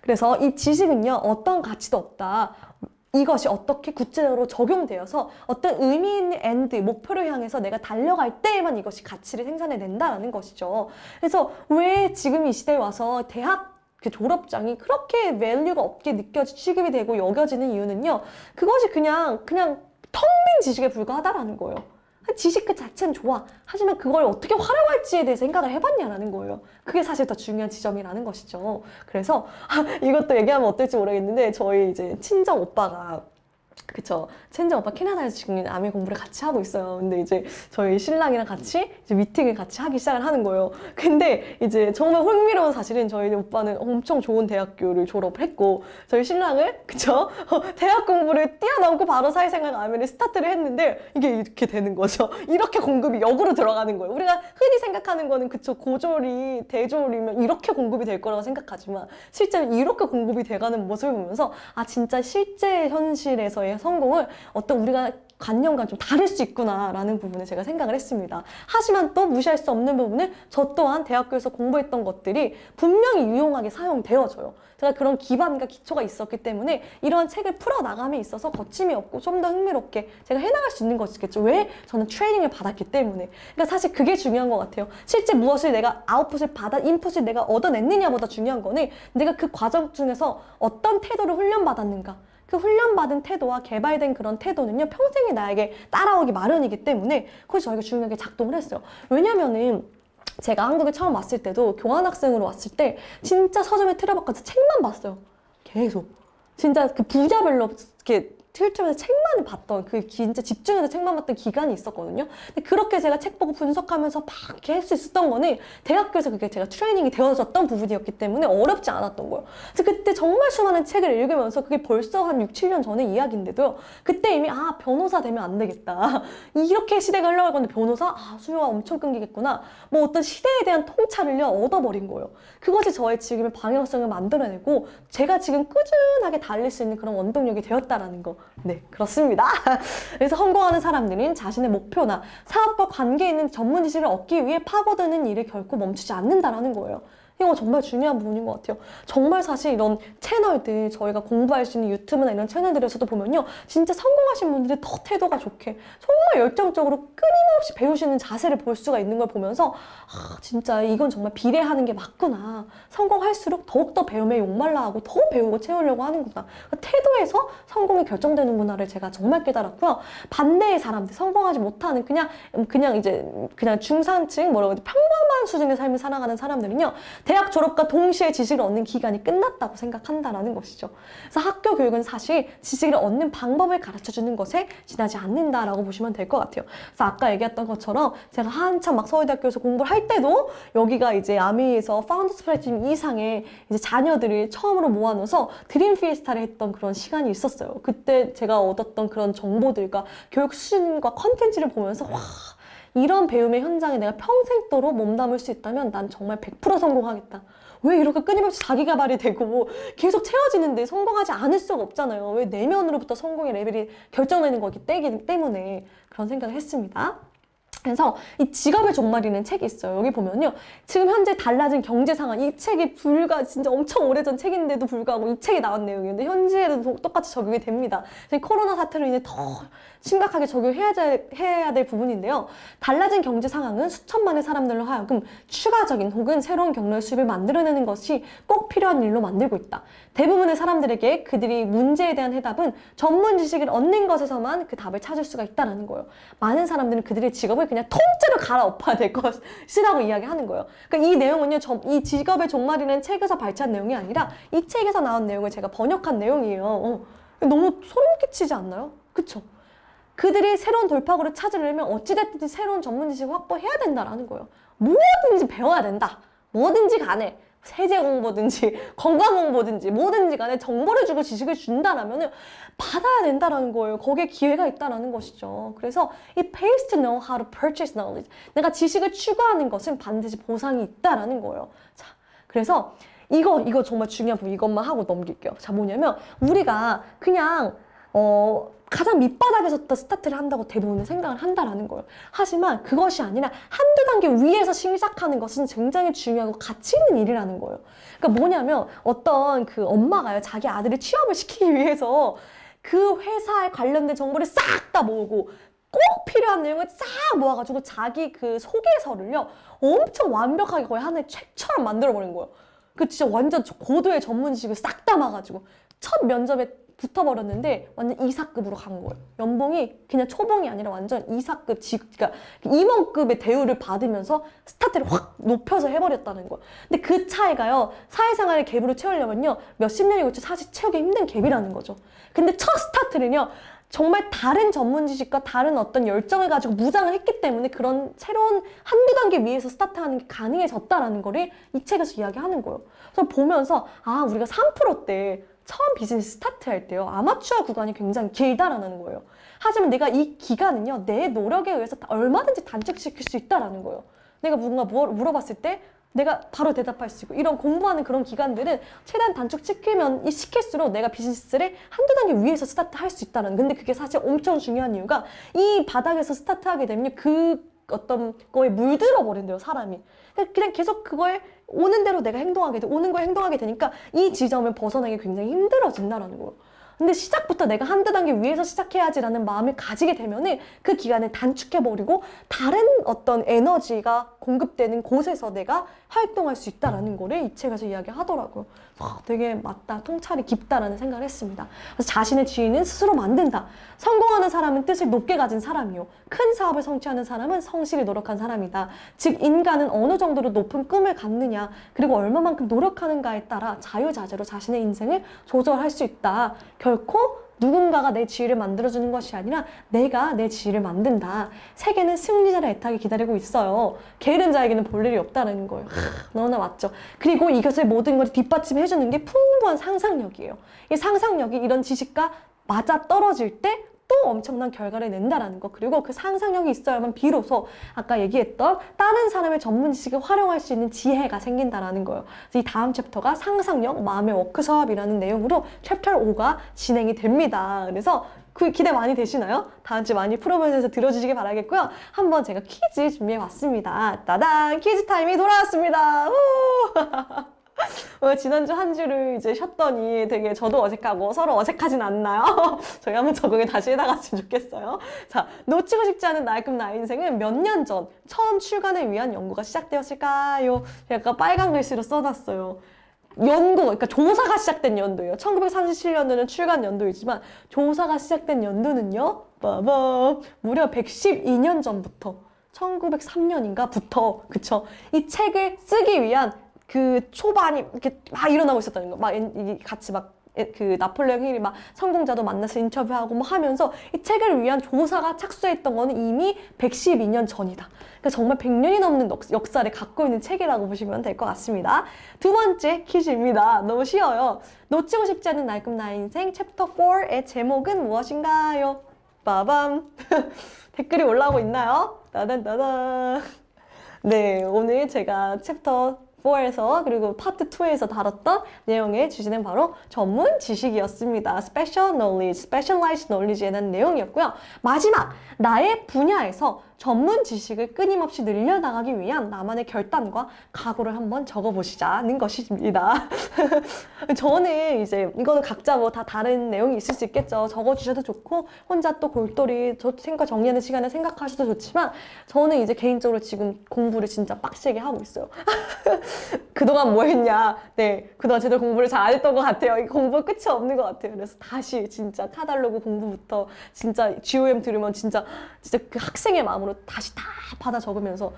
A: 그래서 이 지식은요, 어떤 가치도 없다. 이것이 어떻게 구체적으로 적용되어서 어떤 의미 있는 엔드, 목표를 향해서 내가 달려갈 때에만 이것이 가치를 생산해낸다라는 것이죠. 그래서 왜 지금 이 시대에 와서 대학 그 졸업장이 그렇게 밸류가 없게 취급이 되고 여겨지는 이유는요, 그것이 그냥 텅 빈 지식에 불과하다라는 거예요. 지식 그 자체는 좋아. 하지만 그걸 어떻게 활용할지에 대해 생각을 해봤냐라는 거예요. 그게 사실 더 중요한 지점이라는 것이죠. 그래서 이것도 얘기하면 어떨지 모르겠는데 저희 이제 친정 오빠가 그쵸. 친정 오빠 캐나다에서 지금 아메 공부를 같이 하고 있어요. 근데 이제 저희 신랑이랑 같이 이제 미팅을 같이 하기 시작을 하는 거예요. 근데 이제 정말 흥미로운 사실은 저희 오빠는 엄청 좋은 대학교를 졸업을 했고 저희 신랑은 그쵸. 대학 공부를 뛰어넘고 바로 사회생활 아메를 스타트를 했는데 이게 이렇게 되는 거죠. 이렇게 공급이 역으로 들어가는 거예요. 우리가 흔히 생각하는 거는 그쵸. 고졸이 대졸이면 이렇게 공급이 될 거라고 생각하지만 실제로 이렇게 공급이 돼가는 모습을 보면서 아 진짜 실제 현실에서의 성공을 어떤 우리가 관념과 좀 다를 수 있구나라는 부분을 제가 생각을 했습니다. 하지만 또 무시할 수 없는 부분은 저 또한 대학교에서 공부했던 것들이 분명히 유용하게 사용되어져요. 제가 그런 기반과 기초가 있었기 때문에 이러한 책을 풀어나감에 있어서 거침이 없고 좀 더 흥미롭게 제가 해나갈 수 있는 것이겠죠. 왜? 저는 트레이닝을 받았기 때문에. 그러니까 사실 그게 중요한 것 같아요. 실제 무엇을 내가 아웃풋을 인풋을 내가 얻어냈느냐보다 중요한 거는 내가 그 과정 중에서 어떤 태도를 훈련받았는가. 그 훈련받은 태도와 개발된 그런 태도는요, 평생이 나에게 따라오기 마련이기 때문에 그것이 저에게 중요하게 작동을 했어요. 왜냐면은 제가 한국에 처음 왔을 때도 교환학생으로 왔을 때 진짜 서점에 틀어박아서 책만 봤어요. 계속. 진짜 그 분야별로 이렇게 틀점에서 책만 봤던 그 진짜 집중해서 책만 봤던 기간이 있었거든요. 근데 그렇게 제가 책 보고 분석하면서 막 이렇게 할 수 있었던 거는 대학교에서 그게 제가 트레이닝이 되어졌던 부분이었기 때문에 어렵지 않았던 거예요. 그래서 그때 정말 수많은 책을 읽으면서 그게 벌써 한 6, 7년 전의 이야기인데도요. 그때 이미 아 변호사 되면 안 되겠다. 이렇게 시대가 흘러갈 건데 변호사? 아 수요가 엄청 끊기겠구나. 뭐 어떤 시대에 대한 통찰을요 얻어버린 거예요. 그것이 저의 지금의 방향성을 만들어내고 제가 지금 꾸준하게 달릴 수 있는 그런 원동력이 되었다라는 거. 네, 그렇습니다. 그래서 성공하는 사람들은 자신의 목표나 사업과 관계 있는 전문 지식을 얻기 위해 파고드는 일을 결코 멈추지 않는다라는 거예요. 이거 정말 중요한 부분인 것 같아요. 정말 사실 이런 채널들, 저희가 공부할 수 있는 유튜브나 이런 채널들에서도 보면요. 진짜 성공하신 분들이 더 태도가 좋게, 정말 열정적으로 끊임없이 배우시는 자세를 볼 수가 있는 걸 보면서 아, 진짜 이건 정말 비례하는 게 맞구나. 성공할수록 더욱더 배움에 욕말라 하고 더 배우고 채우려고 하는구나. 그러니까 태도에서 성공이 결정되는 문화를 제가 정말 깨달았고요. 반대의 사람들, 성공하지 못하는 그냥 중산층, 뭐라고 해야 돼, 평범한 수준의 삶을 살아가는 사람들은요. 대학 졸업과 동시에 지식을 얻는 기간이 끝났다고 생각한다라는 것이죠. 그래서 학교 교육은 사실 지식을 얻는 방법을 가르쳐주는 것에 지나지 않는다라고 보시면 될 것 같아요. 그래서 아까 얘기했던 것처럼 제가 한참 막 서울대학교에서 공부를 할 때도 여기가 이제 아미에서 파운더스 플래티넘 이상의 이제 자녀들을 처음으로 모아놓아서 드림 피에스타를 했던 그런 시간이 있었어요. 그때 제가 얻었던 그런 정보들과 교육 수준과 컨텐츠를 보면서 와 이런 배움의 현장에 내가 평생도록 몸담을 수 있다면 난 정말 100% 성공하겠다. 왜 이렇게 끊임없이 자기개발이 되고 계속 채워지는데 성공하지 않을 수가 없잖아요. 왜 내면으로부터 성공의 레벨이 결정되는 거기 때문에 그런 생각을 했습니다. 그래서 이 직업의 종말이라는 책이 있어요. 여기 보면요. 지금 현재 달라진 경제 상황, 이 책이 진짜 엄청 오래전 책인데도 불구하고 이 책이 나온 내용이었는데 현재에도 똑같이 적용이 됩니다. 코로나 사태로 인해 더 심각하게 적용해야 될 부분인데요. 달라진 경제 상황은 수천만의 사람들로 하여금 추가적인 혹은 새로운 경로의 수입을 만들어내는 것이 꼭 필요한 일로 만들고 있다. 대부분의 사람들에게 그들이 문제에 대한 해답은 전문 지식을 얻는 것에서만 그 답을 찾을 수가 있다는 거예요. 많은 사람들은 그들의 직업을 그냥 통째로 갈아엎어야 될 것이라고 이야기하는 거예요. 그러니까 이 내용은요, 이 직업의 종말이라는 책에서 발췌한 내용이 아니라 이 책에서 나온 내용을 제가 번역한 내용이에요. 너무 소름 끼치지 않나요? 그쵸? 그들이 새로운 돌파구를 찾으려면 어찌됐든지 새로운 전문 지식을 확보해야 된다라는 거예요. 뭐든지 배워야 된다. 뭐든지 간에. 세제 공부든지 건강 공부든지 뭐든지 간에 정보를 주고 지식을 준다라면 받아야 된다라는 거예요. 거기에 기회가 있다라는 것이죠. 그래서 it pays to know how to purchase knowledge. 내가 지식을 추구하는 것은 반드시 보상이 있다라는 거예요. 자, 그래서 이거 정말 중요한 부분 이것만 하고 넘길게요. 자, 뭐냐면 우리가 그냥 가장 밑바닥에서부터 스타트를 한다고 대부분은 생각을 한다라는 거예요. 하지만 그것이 아니라 한두 단계 위에서 시작하는 것은 굉장히 중요하고 가치 있는 일이라는 거예요. 그러니까 뭐냐면 어떤 그 엄마가요, 자기 아들을 취업을 시키기 위해서 그 회사에 관련된 정보를 싹 다 모으고 꼭 필요한 내용을 싹 모아가지고 자기 그 소개서를요 엄청 완벽하게 거의 하나의 책처럼 만들어버린 거예요. 그 진짜 완전 고도의 전문 지식을 싹 담아가지고 첫 면접에 붙어버렸는데 완전 이사급으로 간 거예요. 연봉이 그냥 초봉이 아니라 완전 이사급, 그러니까 임원급의 대우를 받으면서 스타트를 확 높여서 해버렸다는 거예요. 근데 그 차이가요, 사회생활의 갭으로 채우려면요 몇십 년이 걸쳐 사실 채우기 힘든 갭이라는 거죠. 근데 첫 스타트는요 정말 다른 전문 지식과 다른 어떤 열정을 가지고 무장을 했기 때문에 그런 새로운 한두 단계 위에서 스타트하는 게 가능해졌다라는 거를 이 책에서 이야기하는 거예요. 그래서 보면서 아, 우리가 3%때 처음 비즈니스 스타트할 때요 아마추어 구간이 굉장히 길다라는 거예요. 하지만 내가 이 기간은요 내 노력에 의해서 얼마든지 단축시킬 수 있다라는 거예요. 내가 뭔가 물어봤을 때 내가 바로 대답할 수 있고, 이런 공부하는 그런 기간들은 최대한 시킬수록 내가 비즈니스를 한두 단계 위에서 스타트할 수 있다는. 근데 그게 사실 엄청 중요한 이유가 이 바닥에서 스타트하게 되면 그 어떤 거에 물들어 버린대요, 사람이. 그냥 계속 그거에 오는 대로 내가 오는 거에 행동하게 되니까 이 지점을 벗어나기 굉장히 힘들어진다라는 거예요. 근데 시작부터 내가 한두 단계 위에서 시작해야지라는 마음을 가지게 되면은 그 기간을 단축해버리고 다른 어떤 에너지가 공급되는 곳에서 내가 활동할 수 있다라는 거를 이 책에서 이야기하더라고요. 되게 맞다, 통찰이 깊다라는 생각을 했습니다. 그래서 자신의 지위는 스스로 만든다. 성공하는 사람은 뜻을 높게 가진 사람이요. 큰 사업을 성취하는 사람은 성실히 노력한 사람이다. 즉 인간은 어느 정도로 높은 꿈을 갖느냐, 그리고 얼마만큼 노력하는가에 따라 자유자재로 자신의 인생을 조절할 수 있다. 결코 누군가가 내 지위를 만들어주는 것이 아니라 내가 내 지위를 만든다. 세계는 승리자를 애타게 기다리고 있어요. 게으른 자에게는 볼 일이 없다는 거예요. 너무나 맞죠. 그리고 이것을 모든 것을 뒷받침해주는 게 풍부한 상상력이에요. 이 상상력이 이런 지식과 맞아 떨어질 때 또 엄청난 결과를 낸다라는 거. 그리고 그 상상력이 있어야만 비로소 아까 얘기했던 다른 사람의 전문 지식을 활용할 수 있는 지혜가 생긴다라는 거예요. 그래서 이 다음 챕터가 상상력, 마음의 워크숍이라는 내용으로 챕터 5가 진행이 됩니다. 그래서 그 기대 많이 되시나요? 다음 주 많이 풀어보면서 들어주시길 바라겠고요. 한번 제가 퀴즈 준비해봤습니다. 따단! 퀴즈 타임이 돌아왔습니다. 지난주 한 주를 이제 쉬었더니 되게 저도 어색하고 서로 어색하진 않나요? 저희 한번 적응을 다시 해나갔으면 좋겠어요. 자, 놓치고 싶지 않은 나의 꿈 나의 인생은 몇 년 전 처음 출간을 위한 연구가 시작되었을까요? 약간 빨간 글씨로 써놨어요. 그러니까 조사가 시작된 연도예요. 1937년도는 출간 연도이지만 조사가 시작된 연도는요, 빠밤, 무려 112년 전부터 1903년인가부터, 그쵸? 이 책을 쓰기 위한 그 초반이 이렇게 막 일어나고 있었다는 거. 같이 그 나폴레옹 힐이 성공자도 만나서 인터뷰하고 하면서 이 책을 위한 조사가 착수했던 거는 이미 112년 전이다. 그러니까 정말 100년이 넘는 역사를 갖고 있는 책이라고 보시면 될 것 같습니다. 두 번째 퀴즈입니다. 너무 쉬워요. 놓치고 싶지 않은 나의 꿈 나의 인생 챕터 4의 제목은 무엇인가요? 빠밤. 댓글이 올라오고 있나요? 따단따단. 네, 오늘 제가 챕터 4에서 그리고 파트 2에서 다뤘던 내용의 주제는 바로 전문 지식이었습니다. Special knowledge, specialized knowledge에 대한 내용이었고요. 마지막, 나의 분야에서 전문 지식을 끊임없이 늘려나가기 위한 나만의 결단과 각오를 한번 적어보시자는 것입니다. 저는 이제 이거는 각자 다 다른 내용이 있을 수 있겠죠. 적어주셔도 좋고 혼자 또 골똘히 정리하는 시간에 생각하셔도 좋지만 저는 이제 개인적으로 지금 공부를 진짜 빡세게 하고 있어요. 그동안 뭐 했냐? 네, 그동안 제대로 공부를 잘 안 했던 것 같아요. 이 공부 끝이 없는 것 같아요. 그래서 다시 진짜 카탈로그 공부부터 진짜 GOM 들으면 진짜 그 학생의 마음으로 다시 다 받아 적으면서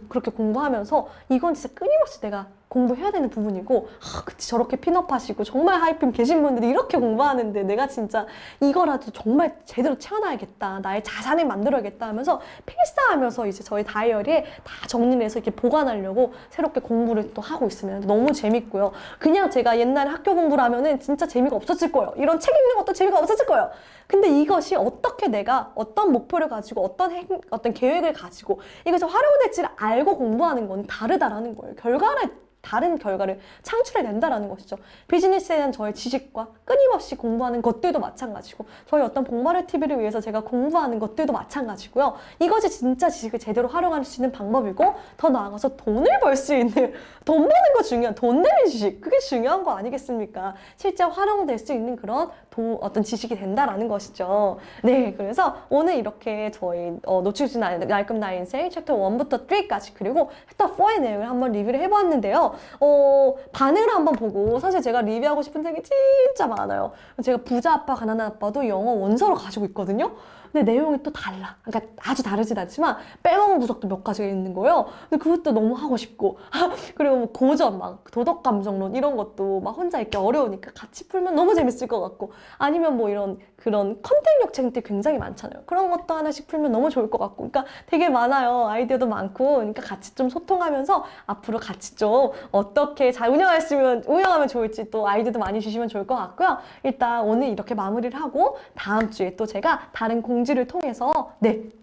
A: 그렇게 공부하면서 이건 진짜 끊임없이 내가 공부해야 되는 부분이고, 그치, 저렇게 핀업하시고 정말 하이핀 계신 분들이 이렇게 공부하는데 내가 진짜 이거라도 정말 제대로 채워놔야겠다, 나의 자산을 만들어야겠다 하면서 필사하면서 이제 저희 다이어리에 다 정리를 해서 이렇게 보관하려고 새롭게 공부를 또 하고 있습니다. 너무 재밌고요. 그냥 제가 옛날에 학교 공부를 하면은 진짜 재미가 없었을 거예요. 이런 책 읽는 것도 재미가 없었을 거예요. 근데 이것이 어떻게 내가 어떤 목표를 가지고 어떤 계획을 가지고 이것이 활용될지를 알고 공부하는 건 다르다라는 거예요. 결과를 다른 결과를 창출해낸다라는 것이죠. 비즈니스에 대한 저의 지식과 끊임없이 공부하는 것들도 마찬가지고 저희 어떤 복마르 TV를 위해서 제가 공부하는 것들도 마찬가지고요. 이것이 진짜 지식을 제대로 활용할 수 있는 방법이고 더 나아가서 돈을 벌 수 있는 돈 버는 거 중요한 돈 되는 지식 그게 중요한 거 아니겠습니까? 실제 활용될 수 있는 그런 어떤 지식이 된다라는 것이죠. 네, 그래서 오늘 이렇게 저희 노출진 날끔 나 인생 챕터 1부터 3까지 그리고 챕터 4의 내용을 한번 리뷰를 해보았는데요. 반응을 한번 보고 사실 제가 리뷰하고 싶은 책이 진짜 많아요. 제가 부자 아빠 가난한 아빠도 영어 원서로 가지고 있거든요. 근데 내용이 또 달라. 그러니까 아주 다르진 않지만 빼먹은 구석도 몇 가지가 있는 거예요. 근데 그것도 너무 하고 싶고 그리고 뭐 고전 막 도덕 감정론 이런 것도 막 혼자 읽기 어려우니까 같이 풀면 너무 재밌을 것 같고 아니면 뭐 이런 그런 컨텐츠 책들 굉장히 많잖아요. 그런 것도 하나씩 풀면 너무 좋을 것 같고 그러니까 되게 많아요. 아이디어도 많고 그러니까 같이 좀 소통하면서 앞으로 같이 좀 어떻게 잘 운영하면 좋을지 또 아이디어도 많이 주시면 좋을 것 같고요. 일단 오늘 이렇게 마무리를 하고 다음 주에 또 제가 다른 공지를 통해서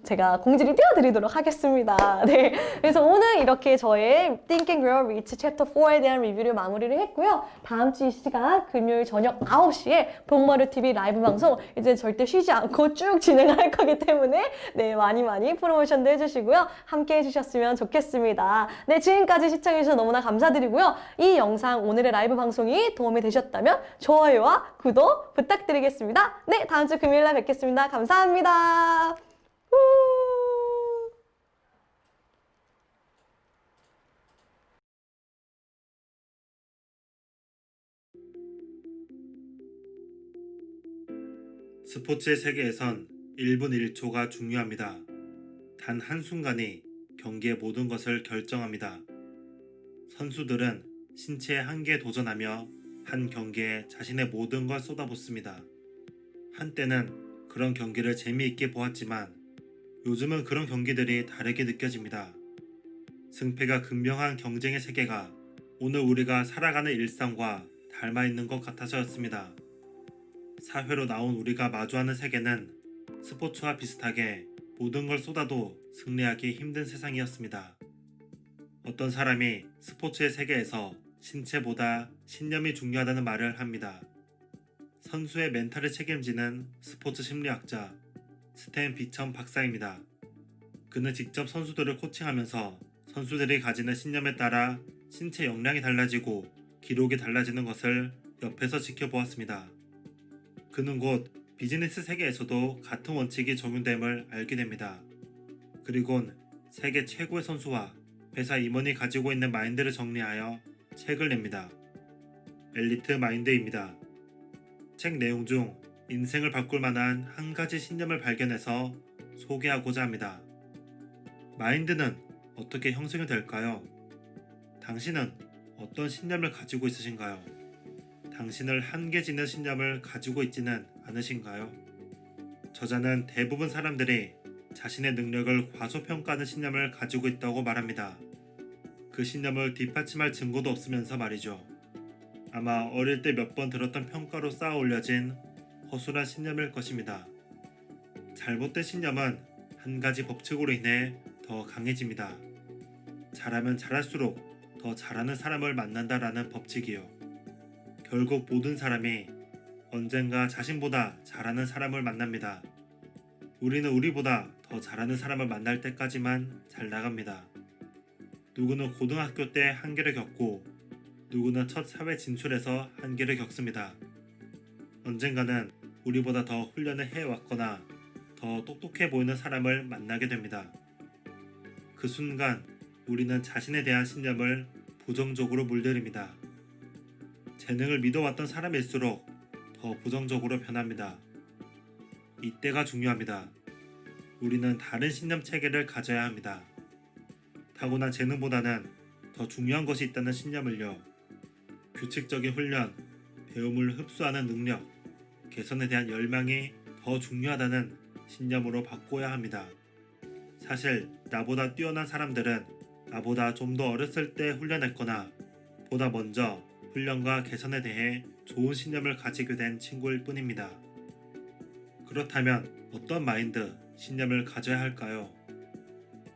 A: 제가 공지를 띄워드리도록 하겠습니다. 네, 그래서 오늘 이렇게 저의 Think and Grow Rich Chapter 4에 대한 리뷰를 마무리를 했고요. 다음 주 이 시간 금요일 저녁 9시에 복마르 TV 라이브 방송 이제 절대 쉬지 않고 쭉 진행할 거기 때문에 많이 프로모션도 해주시고요. 함께 해주셨으면 좋겠습니다. 네, 지금까지 시청해주셔서 너무나 감사드리고요. 이 영상 오늘의 라이브 방송이 도움이 되셨다면 좋아요와 구독 부탁드리겠습니다. 네, 다음 주 금요일날 뵙겠습니다. 감사합니다.
C: 스포츠의 세계에선 1분 1초가 중요합니다. 단 한순간이 경기의 모든 것을 결정합니다. 선수들은 신체의 한계에 도전하며 한 경기에 자신의 모든 걸 쏟아붓습니다. 한때는 그런 경기를 재미있게 보았지만 요즘은 그런 경기들이 다르게 느껴집니다. 승패가 극명한 경쟁의 세계가 오늘 우리가 살아가는 일상과 닮아있는 것 같아서였습니다. 사회로 나온 우리가 마주하는 세계는 스포츠와 비슷하게 모든 걸 쏟아도 승리하기 힘든 세상이었습니다. 어떤 사람이 스포츠의 세계에서 신체보다 신념이 중요하다는 말을 합니다. 선수의 멘탈을 책임지는 스포츠 심리학자 스탠 비천 박사입니다. 그는 직접 선수들을 코칭하면서 선수들이 가지는 신념에 따라 신체 역량이 달라지고 기록이 달라지는 것을 옆에서 지켜보았습니다. 그는 곧 비즈니스 세계에서도 같은 원칙이 적용됨을 알게 됩니다. 그리곤 세계 최고의 선수와 회사 임원이 가지고 있는 마인드를 정리하여 책을 냅니다. 엘리트 마인드입니다. 책 내용 중 인생을 바꿀 만한 한 가지 신념을 발견해서 소개하고자 합니다. 마인드는 어떻게 형성이 될까요? 당신은 어떤 신념을 가지고 있으신가요? 당신을 한계짓는 신념을 가지고 있지는 않으신가요? 저자는 대부분 사람들이 자신의 능력을 과소평가하는 신념을 가지고 있다고 말합니다. 그 신념을 뒷받침할 증거도 없으면서 말이죠. 아마 어릴 때 몇 번 들었던 평가로 쌓아 올려진 허술한 신념일 것입니다. 잘못된 신념은 한 가지 법칙으로 인해 더 강해집니다. 잘하면 잘할수록 더 잘하는 사람을 만난다라는 법칙이요. 결국 모든 사람이 언젠가 자신보다 잘하는 사람을 만납니다. 우리는 우리보다 더 잘하는 사람을 만날 때까지만 잘 나갑니다. 누구는 고등학교 때 한계를 겪고 누구는 첫 사회 진출에서 한계를 겪습니다. 언젠가는 우리보다 더 훈련을 해왔거나 더 똑똑해 보이는 사람을 만나게 됩니다. 그 순간 우리는 자신에 대한 신념을 부정적으로 물들입니다. 재능을 믿어왔던 사람일수록 더 부정적으로 변합니다. 이때가 중요합니다. 우리는 다른 신념 체계를 가져야 합니다. 타고난 재능보다는 더 중요한 것이 있다는 신념을요. 규칙적인 훈련, 배움을 흡수하는 능력, 개선에 대한 열망이 더 중요하다는 신념으로 바꿔야 합니다. 사실 나보다 뛰어난 사람들은 나보다 좀 더 어렸을 때 훈련했거나 보다 먼저 훈련과 개선에 대해 좋은 신념을 가지게 된 친구일 뿐입니다. 그렇다면 어떤 마인드, 신념을 가져야 할까요?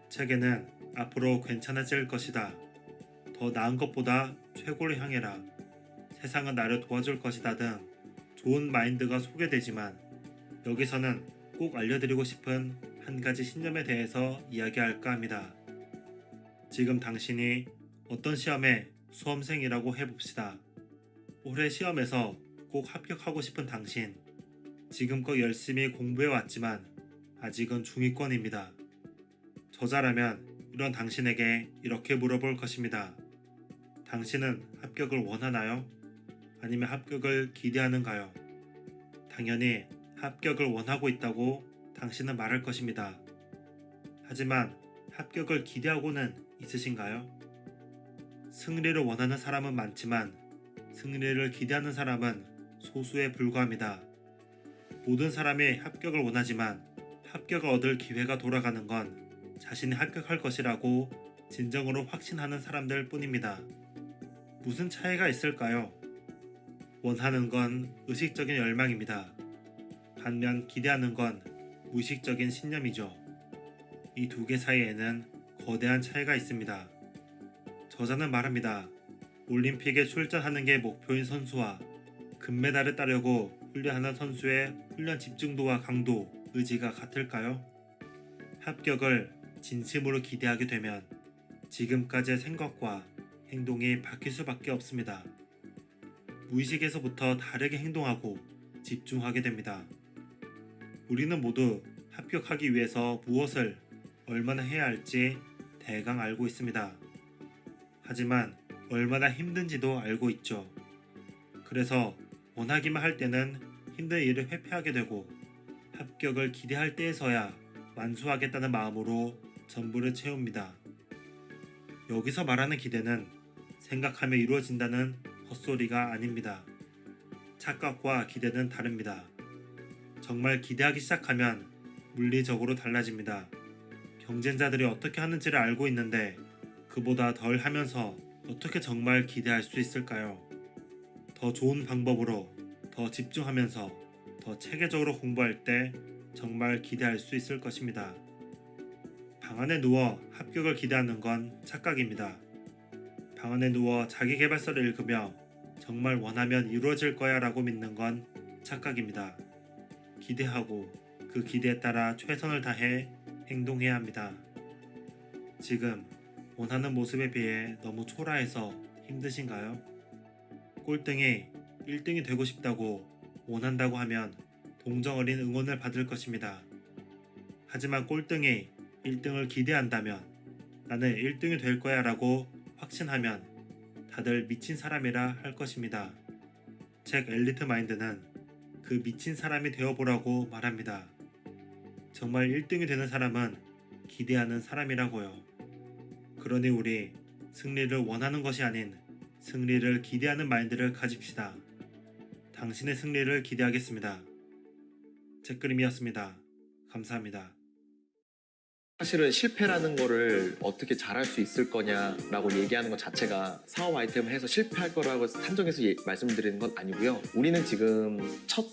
C: 책에는 앞으로 괜찮아질 것이다, 더 더 나은 것보다 최고를 향해라, 세상은 나를 도와줄 것이다 등 좋은 마인드가 소개되지만 여기서는 꼭 알려드리고 싶은 한 가지 신념에 대해서 이야기할까 합니다. 지금 당신이 어떤 시험의 수험생이라고 해봅시다. 올해 시험에서 꼭 합격하고 싶은 당신, 지금껏 열심히 공부해왔지만 아직은 중위권입니다. 저자라면 이런 당신에게 이렇게 물어볼 것입니다. 당신은 합격을 원하나요? 아니면 합격을 기대하는가요? 당연히 합격을 원하고 있다고 당신은 말할 것입니다. 하지만 합격을 기대하고는 있으신가요? 승리를 원하는 사람은 많지만 승리를 기대하는 사람은 소수에 불과합니다. 모든 사람이 합격을 원하지만 합격을 얻을 기회가 돌아가는 건 자신이 합격할 것이라고 진정으로 확신하는 사람들 뿐입니다. 무슨 차이가 있을까요? 원하는 건 의식적인 열망입니다. 반면 기대하는 건 무의식적인 신념이죠. 이 두 개 사이에는 거대한 차이가 있습니다. 저자는 말합니다. 올림픽에 출전하는 게 목표인 선수와 금메달을 따려고 훈련하는 선수의 훈련 집중도와 강도, 의지가 같을까요? 합격을 진심으로 기대하게 되면 지금까지의 생각과 행동이 바뀔 수밖에 없습니다. 무의식에서부터 다르게 행동하고 집중하게 됩니다. 우리는 모두 합격하기 위해서 무엇을 얼마나 해야 할지 대강 알고 있습니다. 하지만 얼마나 힘든지도 알고 있죠. 그래서 원하기만 할 때는 힘든 일을 회피하게 되고 합격을 기대할 때에서야 완수하겠다는 마음으로 전부를 채웁니다. 여기서 말하는 기대는 생각하며 이루어진다는 헛소리가 아닙니다. 착각과 기대는 다릅니다. 정말 기대하기 시작하면 물리적으로 달라집니다. 경쟁자들이 어떻게 하는지를 알고 있는데 그보다 덜 하면서 어떻게 정말 기대할 수 있을까요? 더 좋은 방법으로 더 집중하면서 더 체계적으로 공부할 때 정말 기대할 수 있을 것입니다. 방 안에 누워 합격을 기대하는 건 착각입니다. 방 안에 누워 자기계발서를 읽으며 정말 원하면 이루어질 거야 라고 믿는 건 착각입니다. 기대하고 그 기대에 따라 최선을 다해 행동해야 합니다. 지금 원하는 모습에 비해 너무 초라해서 힘드신가요? 꼴등이 1등이 되고 싶다고 원한다고 하면 동정어린 응원을 받을 것입니다. 하지만 꼴등이 1등을 기대한다면 나는 1등이 될 거야 라고 확신하면 다들 미친 사람이라 할 것입니다. 책 엘리트 마인드는 그 미친 사람이 되어보라고 말합니다. 정말 1등이 되는 사람은 기대하는 사람이라고요. 그러니 우리 승리를 원하는 것이 아닌 승리를 기대하는 마인드를 가집시다. 당신의 승리를 기대하겠습니다. 책그림이었습니다. 감사합니다.
D: 사실은 실패라는 거를 어떻게 잘할 수 있을 거냐라고 얘기하는 것 자체가 사업 아이템을 해서 실패할 거라고 산정해서 말씀드리는 건 아니고요. 우리는 지금 첫